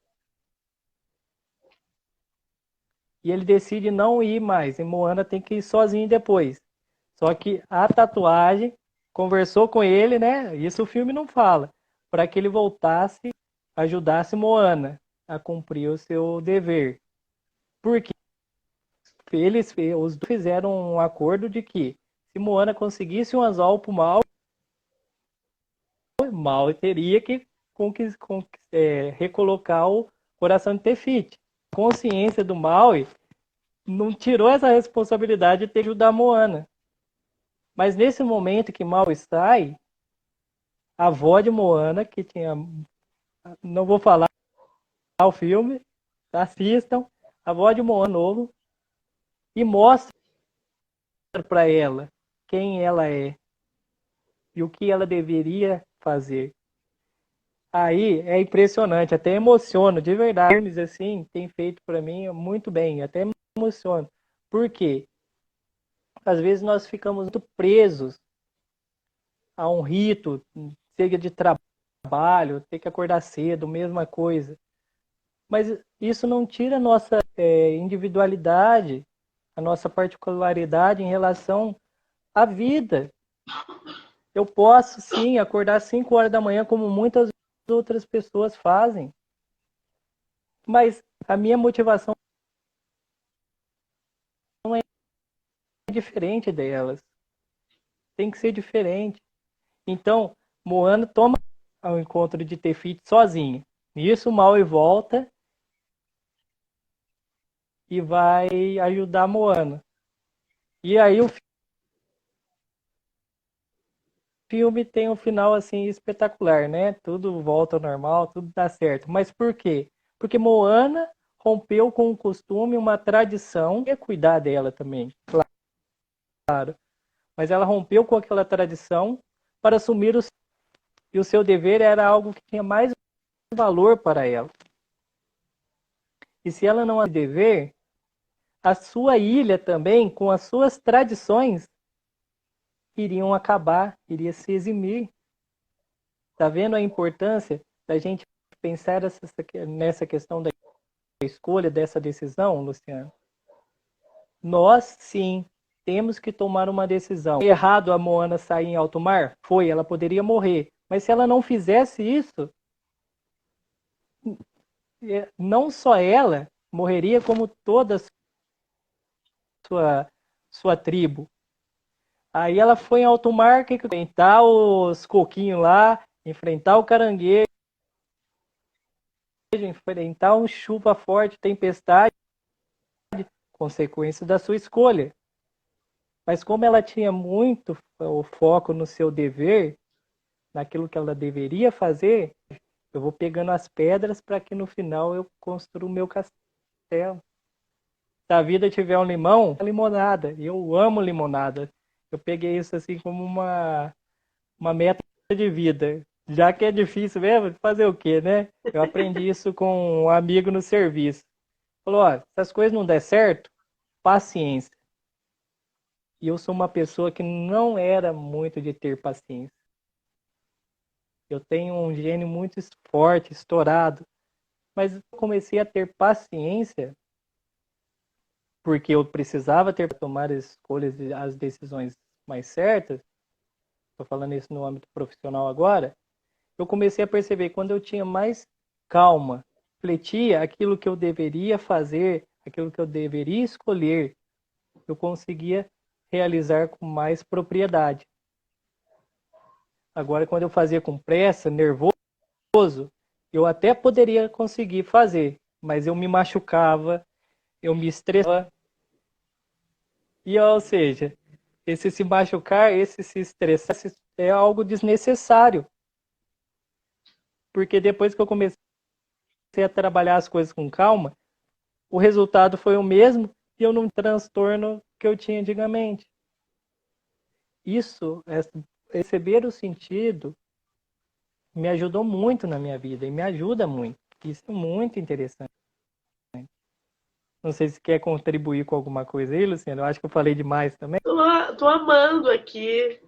e ele decide não ir mais. E Moana tem que ir sozinho depois. Só que a tatuagem conversou com ele, né? Isso o filme não fala. Para que ele voltasse, ajudasse Moana a cumprir o seu dever. Porque os dois fizeram um acordo de que se Moana conseguisse um anzol pro Maui teria que recolocar o coração de Tefiti. A consciência do Maui não tirou essa responsabilidade de ter que ajudar Moana. Mas nesse momento que Maui sai, a avó de Moana, que tinha... Não vou falar o filme, assistam. A avó de Moana novo e mostra para ela quem ela é e o que ela deveria fazer. Aí é impressionante, até emociono, de verdade. Filmes assim tem feito para mim muito bem, até me emociono. Por quê? Às vezes nós ficamos muito presos a um rito, seja de trabalho, ter que acordar cedo, mesma coisa. Mas isso não tira a nossa individualidade, a nossa particularidade em relação à vida. Eu posso, sim, acordar às 5 horas da manhã, como muitas outras pessoas fazem. Mas a minha motivação não é diferente delas. Tem que ser diferente. Então, Moana toma ao encontro de Tefiti sozinha. Nisso, Maui volta e vai ajudar Moana. E aí o filme tem um final assim espetacular, né? Tudo volta ao normal, tudo dá certo. Mas por quê? Porque Moana rompeu com um costume, uma tradição, e cuidar dela também, claro. mas ela rompeu com aquela tradição para assumir e o seu dever era algo que tinha mais valor para ela. E se ela não a dever, a sua ilha também, com as suas tradições, iriam acabar, iria se eximir. Está vendo a importância da gente pensar nessa questão da escolha, dessa decisão, Luciano? Nós, sim, temos que tomar uma decisão. Foi errado a Moana sair em alto mar? Foi, ela poderia morrer. Mas se ela não fizesse isso, não só ela morreria, como toda a sua tribo. Aí ela foi em alto mar, que enfrentar os coquinhos lá, enfrentar o caranguejo, enfrentar um chuva forte, tempestade, consequência da sua escolha. Mas como ela tinha muito o foco no seu dever, naquilo que ela deveria fazer, eu vou pegando as pedras para que no final eu construa o meu castelo. Se a vida tiver um limão, é limonada. E eu amo limonada. Eu peguei isso assim como uma meta de vida. Já que é difícil mesmo, fazer o quê, né? Eu aprendi isso com um amigo no serviço. Falou, ó, se as coisas não der certo, paciência. E eu sou uma pessoa que não era muito de ter paciência. Eu tenho um gênio muito forte, estourado. Mas eu comecei a ter paciência porque eu precisava ter para tomar as escolhas, as decisões mais certas. Estou falando isso no âmbito profissional agora. Eu comecei a perceber quando eu tinha mais calma, refletia aquilo que eu deveria fazer, aquilo que eu deveria escolher, eu conseguia realizar com mais propriedade. Agora, quando eu fazia com pressa, nervoso, eu até poderia conseguir fazer, mas eu me machucava, eu me estressava. E, ou seja, esse se machucar, esse se estressar, é algo desnecessário. Porque depois que eu comecei a trabalhar as coisas com calma, o resultado foi o mesmo e eu não transtorno que eu tinha antigamente. Isso, perceber o sentido, me ajudou muito na minha vida e me ajuda muito. Isso é muito interessante. Não sei se quer contribuir com alguma coisa aí, Luciano. Eu acho que eu falei demais também.
Tô amando aqui.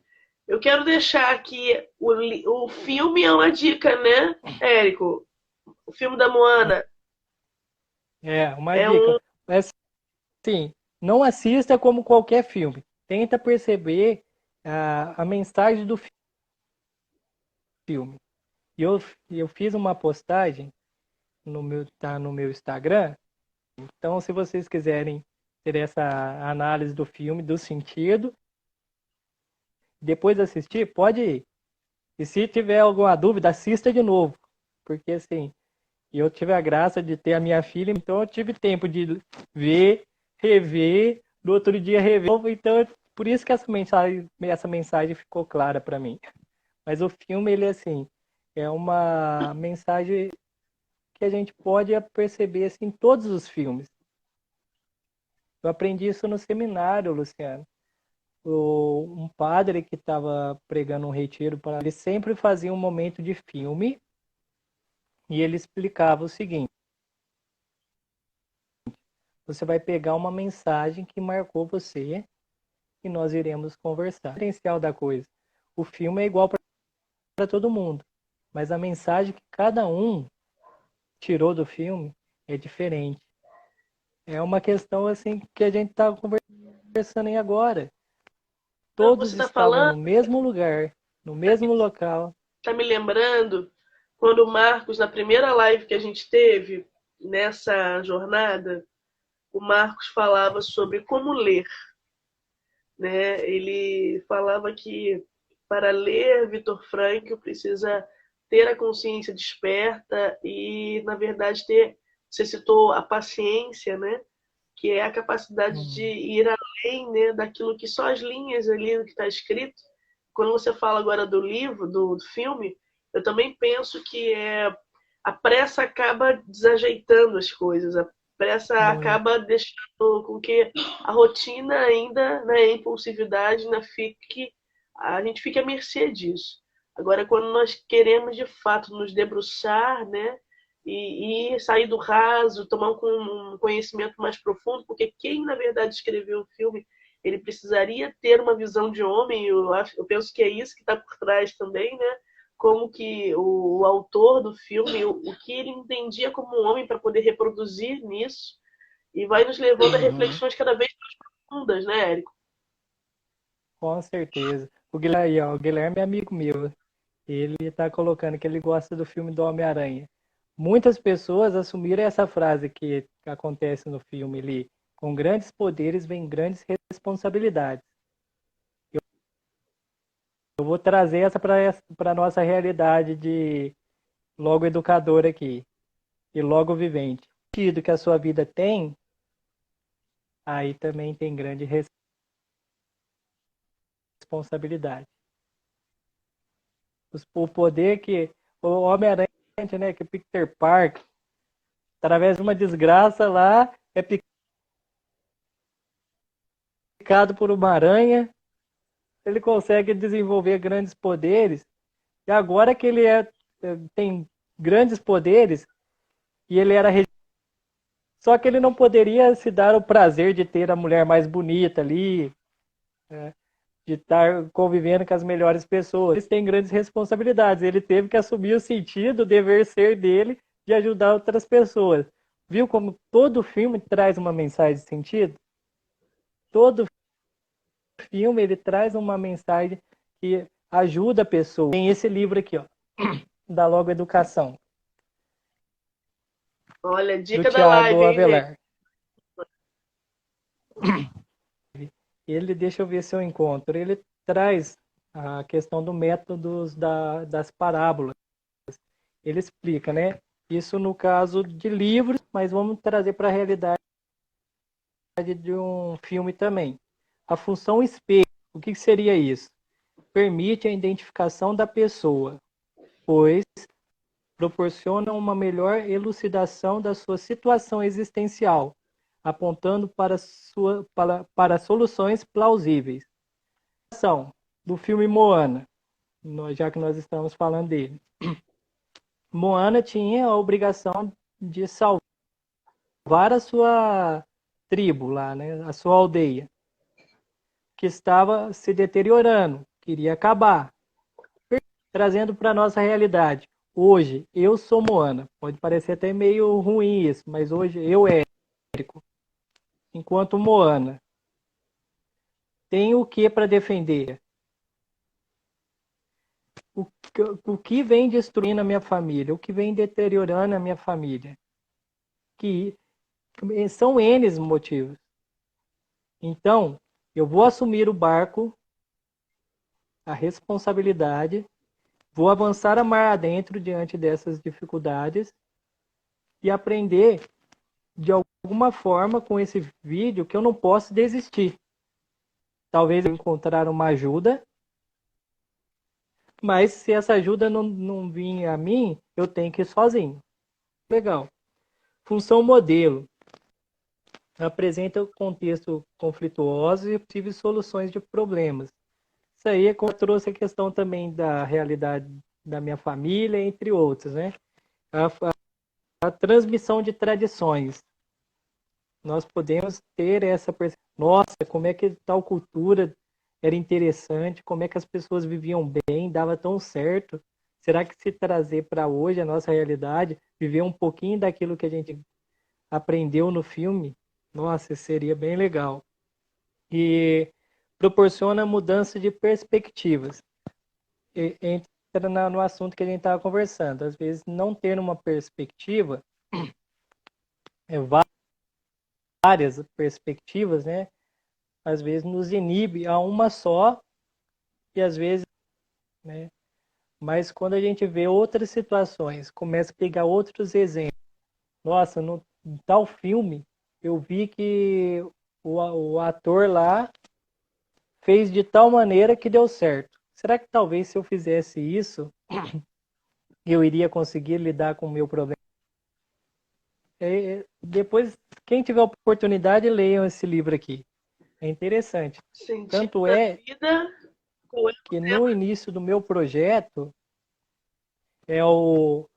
Eu quero deixar aqui o filme é uma dica, né, Érico? O filme da Moana
É, uma
é
dica.
um.
Mas, sim, não assista como qualquer filme. Tenta perceber a mensagem do filme. E eu fiz uma postagem tá no meu Instagram. Então, se vocês quiserem ter essa análise do filme, do sentido, depois de assistir, pode ir. E se tiver alguma dúvida, assista de novo. Porque, assim, eu tive a graça de ter a minha filha, então eu tive tempo de ver, rever, no outro dia rever. Então, por isso que essa mensagem ficou clara para mim. Mas o filme, ele, assim, é uma mensagem que a gente pode perceber assim, em todos os filmes. Eu aprendi isso no seminário, Luciano. Um padre que estava pregando um retiro para ele sempre fazia um momento de filme e ele explicava o seguinte: você vai pegar uma mensagem que marcou você e nós iremos conversar. O diferencial da coisa, o filme é igual para todo mundo, mas a mensagem que cada um tirou do filme é diferente. É uma questão assim que a gente está conversando aí agora. Todos
Você está
estavam
falando,
no mesmo lugar, no mesmo local.
tá me lembrando quando o Marcos, na primeira live que a gente teve nessa jornada, o Marcos falava sobre como ler, né? Ele falava que para ler Viktor Frankl precisa ter a consciência desperta e, na verdade, você citou a paciência, né? Que é a capacidade de ir além, né, daquilo que só as linhas ali do que está escrito. Quando você fala agora do livro, do filme, eu também penso que a pressa acaba desajeitando as coisas. pressa
Não,
acaba deixando com que a rotina ainda, né, a impulsividade ainda fique, a gente fique à mercê disso. Agora, quando nós queremos de fato nos debruçar, né, e sair do raso, tomar um conhecimento mais profundo, porque quem na verdade escreveu o filme, ele precisaria ter uma visão de homem, eu penso que é isso que está por trás também, né? Como que o autor do filme, o que ele entendia como um homem para poder reproduzir nisso, e vai nos levando a
uhum,
reflexões cada vez mais profundas, né, Érico?
com certeza. O Guilherme, aí, ó, o Guilherme é amigo meu. Ele está colocando que ele gosta do filme do Homem-Aranha. Muitas pessoas assumiram essa frase que acontece no filme ali. Com grandes poderes vem grandes responsabilidades. Eu vou trazer essa para a nossa realidade de logo educador aqui e logo vivente. O sentido que a sua vida tem, aí também tem grande responsabilidade. O poder que o Homem-Aranha, né, que Peter Parker, através de uma desgraça lá, é picado por uma aranha, ele consegue desenvolver grandes poderes. E agora que ele tem grandes poderes e ele era só que ele não poderia se dar o prazer de ter a mulher mais bonita ali, né, de estar convivendo com as melhores pessoas. Eles têm grandes responsabilidades. Ele teve que assumir o sentido, o dever ser dele de ajudar outras pessoas. Viu como todo filme traz uma mensagem de sentido? Todo filme ele traz uma mensagem que ajuda a pessoa. Tem esse livro aqui, ó, da Logo Educação,
Olha,
do
dica da
Tiago
live, hein, gente?
Avelar. Ele, deixa eu ver se eu encontro, ele traz a questão do método das parábolas. Ele explica, né? Isso no caso de livros, mas vamos trazer para a realidade de um filme também. A função espelho, o que seria isso? Permite a identificação da pessoa, pois proporciona uma melhor elucidação da sua situação existencial, apontando para soluções plausíveis. Ação do filme Moana, já que nós estamos falando dele. Moana tinha a obrigação de salvar a sua tribo lá, né, a sua aldeia, que estava se deteriorando, queria acabar. Trazendo para a nossa realidade. Hoje, eu sou Moana. Pode parecer até meio ruim isso, mas hoje eu, Érico, enquanto Moana, tenho o que para defender? O, o que vem destruindo a minha família? O que vem deteriorando a minha família? Que são N motivos. Então, eu vou assumir o barco, a responsabilidade, vou avançar a mar adentro diante dessas dificuldades e aprender de alguma forma com esse vídeo que eu não posso desistir. Talvez eu encontrar uma ajuda, mas se essa ajuda não vir a mim, eu tenho que ir sozinho. Legal. Função modelo. Apresenta o contexto conflituoso e possíveis soluções de problemas. Isso aí é como eu trouxe a questão também da realidade da minha família, entre outros, né? A transmissão de tradições. Nós podemos ter essa percepção. Nossa, como é que tal cultura era interessante, como é que as pessoas viviam bem, dava tão certo. Será que se trazer para hoje a nossa realidade, viver um pouquinho daquilo que a gente aprendeu no filme, nossa, seria bem legal. E proporciona mudança de perspectivas. Entra no assunto que a gente estava conversando. Às vezes, não ter uma perspectiva, várias perspectivas, né? Às vezes nos inibe a uma só e às vezes, né? Mas quando a gente vê outras situações, começa a pegar outros exemplos. Nossa, no tal filme, eu vi que o ator lá fez de tal maneira que deu certo. Será que talvez se eu fizesse isso, eu iria conseguir lidar com o meu problema? Depois Quem tiver oportunidade, leiam esse livro aqui. É interessante.
Sentido
Tanto
da
é
vida com o
que no início do meu projeto é o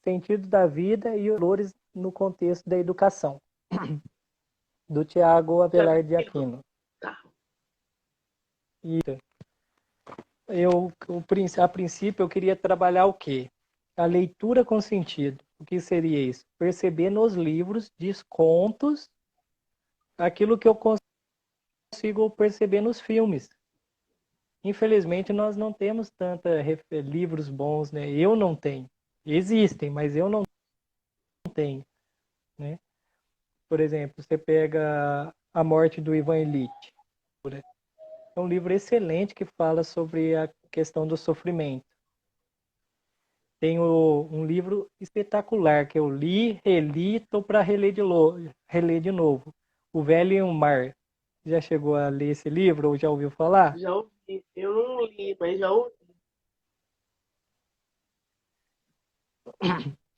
sentido da vida e os valores no contexto da educação, do Tiago Avelar de Aquino.
Tá.
E a princípio, eu queria trabalhar o quê? A leitura com sentido. O que seria isso? Perceber nos livros, contos, aquilo que eu consigo perceber nos filmes. Infelizmente, nós não temos livros bons, né? Eu não tenho. Existem, mas eu não tenho, né? Por exemplo, você pega A Morte do Ivan Ilitch. É um livro excelente que fala sobre a questão do sofrimento. Tem um livro espetacular que eu li, reli, estou para reler de novo. O Velho e o Mar. Já chegou a ler esse livro ou já ouviu falar?
Já ouvi. Eu não li, mas já ouvi.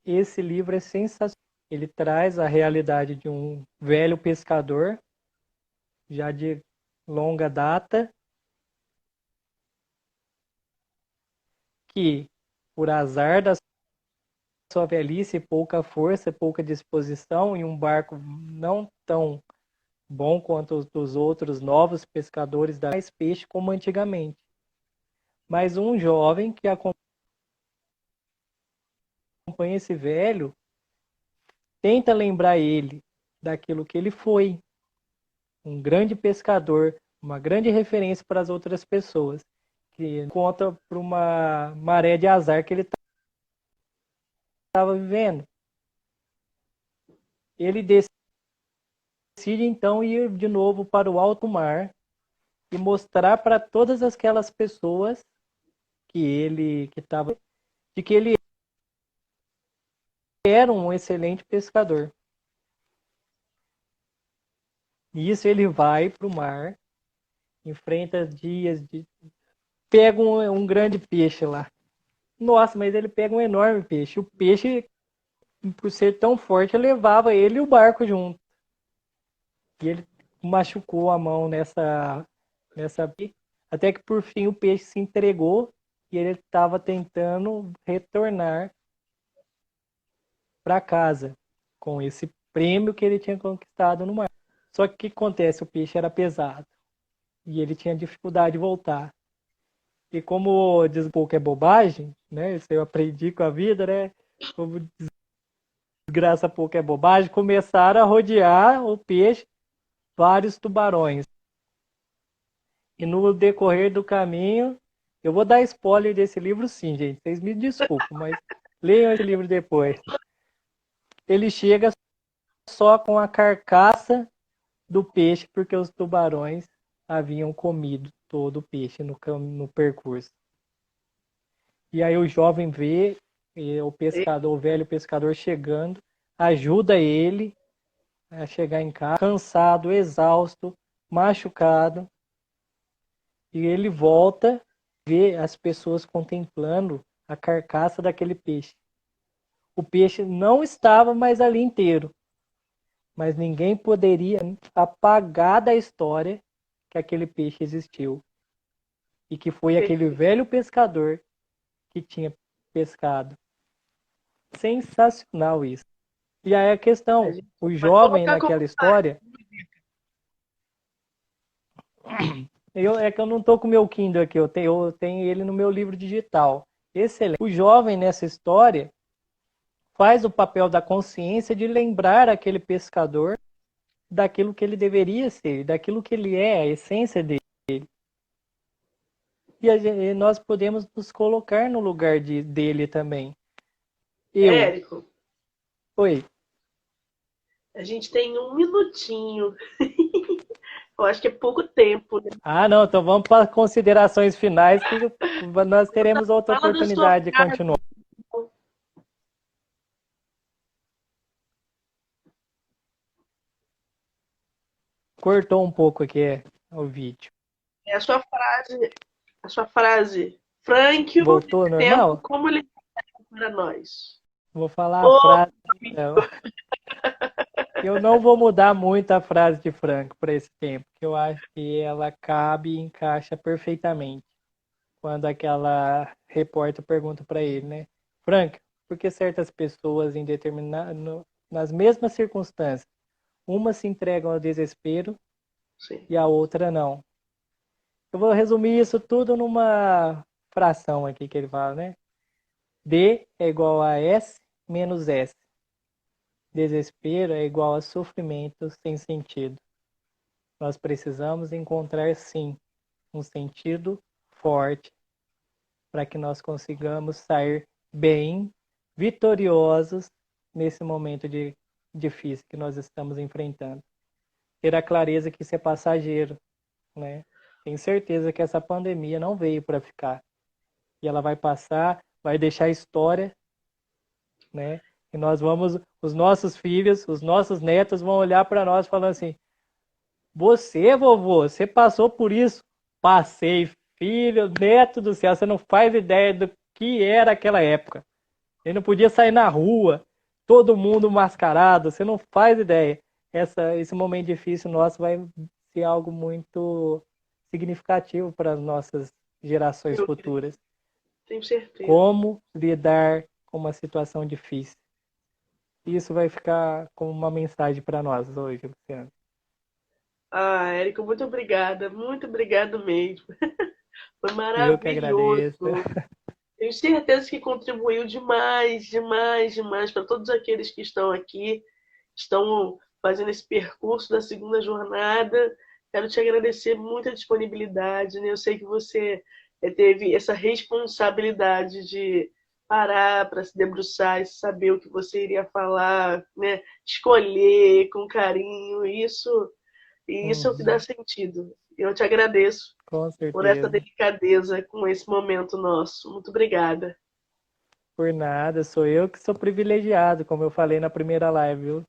Esse livro é sensacional. Ele traz a realidade de um velho pescador, já de longa data, que, por azar da sua velhice, pouca força, pouca disposição, em um barco não tão bom quanto os dos outros novos pescadores, dá mais peixe como antigamente. Mas um jovem que acompanha esse velho tenta lembrar ele daquilo que ele foi, um grande pescador, uma grande referência para as outras pessoas, que conta por uma maré de azar que ele estava vivendo. Ele decide então ir de novo para o alto mar e mostrar para todas aquelas pessoas de que ele era um excelente pescador. Nisso ele vai para o mar, enfrenta dias de... Pega um grande peixe lá. Nossa, mas ele pega um enorme peixe. O peixe, por ser tão forte, levava ele e o barco junto. E ele machucou a mão nessa... Até que por fim o peixe se entregou e ele estava tentando retornar para casa com esse prêmio que ele tinha conquistado no mar. Só que o que acontece? O peixe era pesado e ele tinha dificuldade de voltar. E como diz um pouco é bobagem, né? Isso eu aprendi com a vida, né? Como desgraça pouco é bobagem, começaram a rodear o peixe vários tubarões. E no decorrer do caminho, eu vou dar spoiler desse livro sim, gente. Vocês me desculpem, mas leiam esse livro depois. Ele chega só com a carcaça do peixe, porque os tubarões haviam comido todo o peixe no percurso. E aí o jovem vê o velho pescador chegando, ajuda ele a chegar em casa, cansado, exausto, machucado. E ele volta, vê as pessoas contemplando a carcaça daquele peixe. O peixe não estava mais ali inteiro, mas ninguém poderia apagar da história que aquele peixe existiu. E que foi aquele velho pescador que tinha pescado. Sensacional isso. E aí a questão, o jovem naquela história... É que eu não estou com o meu Kindle aqui, eu tenho ele no meu livro digital. Excelente. O jovem nessa história faz o papel da consciência de lembrar aquele pescador daquilo que ele deveria ser, daquilo que ele é, a essência dele. E nós podemos nos colocar no lugar dele também.
Érico.
Oi.
A gente tem um minutinho. Eu acho que é pouco tempo, né?
Ah, não, então vamos para considerações finais que nós teremos outra oportunidade de continuar. Cortou um pouco aqui o vídeo.
É a sua frase. Frank,
voltou ao normal?
Como ele é para nós.
Vou falar a frase. Então. Eu não vou mudar muito a frase de Franco para esse tempo, que eu acho que ela cabe e encaixa perfeitamente. Quando aquela repórter pergunta para ele, né? Frank, por que certas pessoas em nas mesmas circunstâncias, uma se entregam ao desespero
Sim.
e a outra não? Eu vou resumir isso tudo numa fração aqui que ele fala, né? D é igual a S menos S. Desespero é igual a sofrimento sem sentido. Nós precisamos encontrar, sim, um sentido forte para que nós consigamos sair bem, vitoriosos nesse momento difícil que nós estamos enfrentando. Ter a clareza que isso é passageiro, né? Tenho certeza que essa pandemia não veio para ficar. E ela vai passar, vai deixar história, né? E nós vamos, os nossos filhos, os nossos netos vão olhar para nós falando assim: você, vovô, você passou por isso? Passei, filho, neto do céu, você não faz ideia do que era aquela época. Ele não podia sair na rua, todo mundo mascarado, você não faz ideia. Esse momento difícil nosso vai ser algo muito significativo para as nossas gerações
Eu
futuras.
tenho certeza.
Como lidar com uma situação difícil. Isso vai ficar como uma mensagem para nós hoje, Luciano.
Ah, Érico, muito obrigada. Muito obrigado mesmo. Foi
Eu que agradeço.
maravilhoso. Tenho certeza que contribuiu demais, demais, demais para todos aqueles que estão aqui, estão fazendo esse percurso da segunda jornada. Quero te agradecer muito a disponibilidade, né? Eu sei que você teve essa responsabilidade de parar para se debruçar e saber o que você iria falar, né? Escolher com carinho, isso é o que dá
Uhum,
sentido. Eu te agradeço
com
por essa
certeza.
delicadeza com esse momento nosso. Muito obrigada.
Por nada, sou eu que sou privilegiado, como eu falei na primeira live, viu?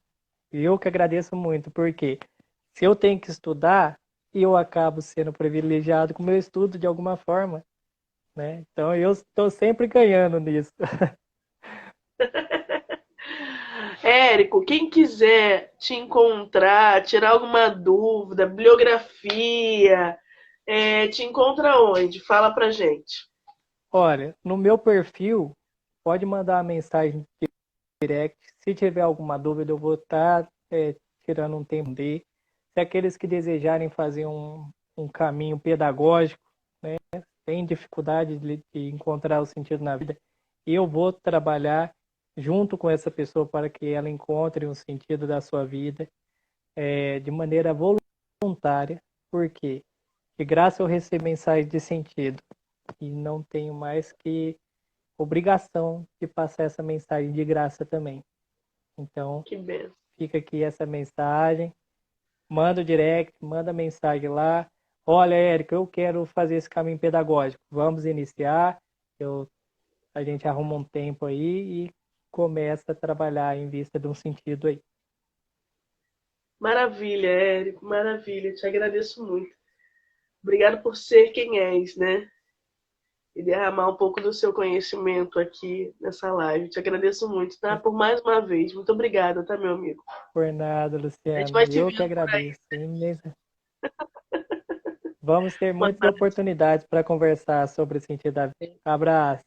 Eu que agradeço muito, porque se eu tenho que estudar, eu acabo sendo privilegiado com o meu estudo de alguma forma, né? Então eu estou sempre ganhando nisso.
Érico, quem quiser te encontrar, tirar alguma dúvida, bibliografia, te encontra onde? Fala pra gente.
Olha, no meu perfil, pode mandar uma mensagem direct. Se tiver alguma dúvida, eu vou estar tirando um tempo de. Se aqueles que desejarem fazer um caminho pedagógico, né, têm dificuldade de encontrar o sentido na vida, eu vou trabalhar junto com essa pessoa para que ela encontre um sentido da sua vida de maneira voluntária. Por quê? De graça eu recebo mensagem de sentido e não tenho mais que obrigação de passar essa mensagem de graça também. Então,
Que benção.
fica aqui essa mensagem. Manda o direct, manda mensagem lá. Olha, Érico, eu quero fazer esse caminho pedagógico. Vamos iniciar. A gente arruma um tempo aí e começa a trabalhar em vista de um sentido aí.
Maravilha, Érico, maravilha. Te agradeço muito. Obrigado por ser quem és, né? E derramar um pouco do seu conhecimento aqui nessa live. Te agradeço muito, tá? Por mais uma vez. Muito obrigada, tá, meu amigo?
Por nada,
A gente vai
Luciano.
te
Eu que
vendo por aí.
agradeço. Vamos ter muitas oportunidades para conversar sobre o sentido da vida. Abraço.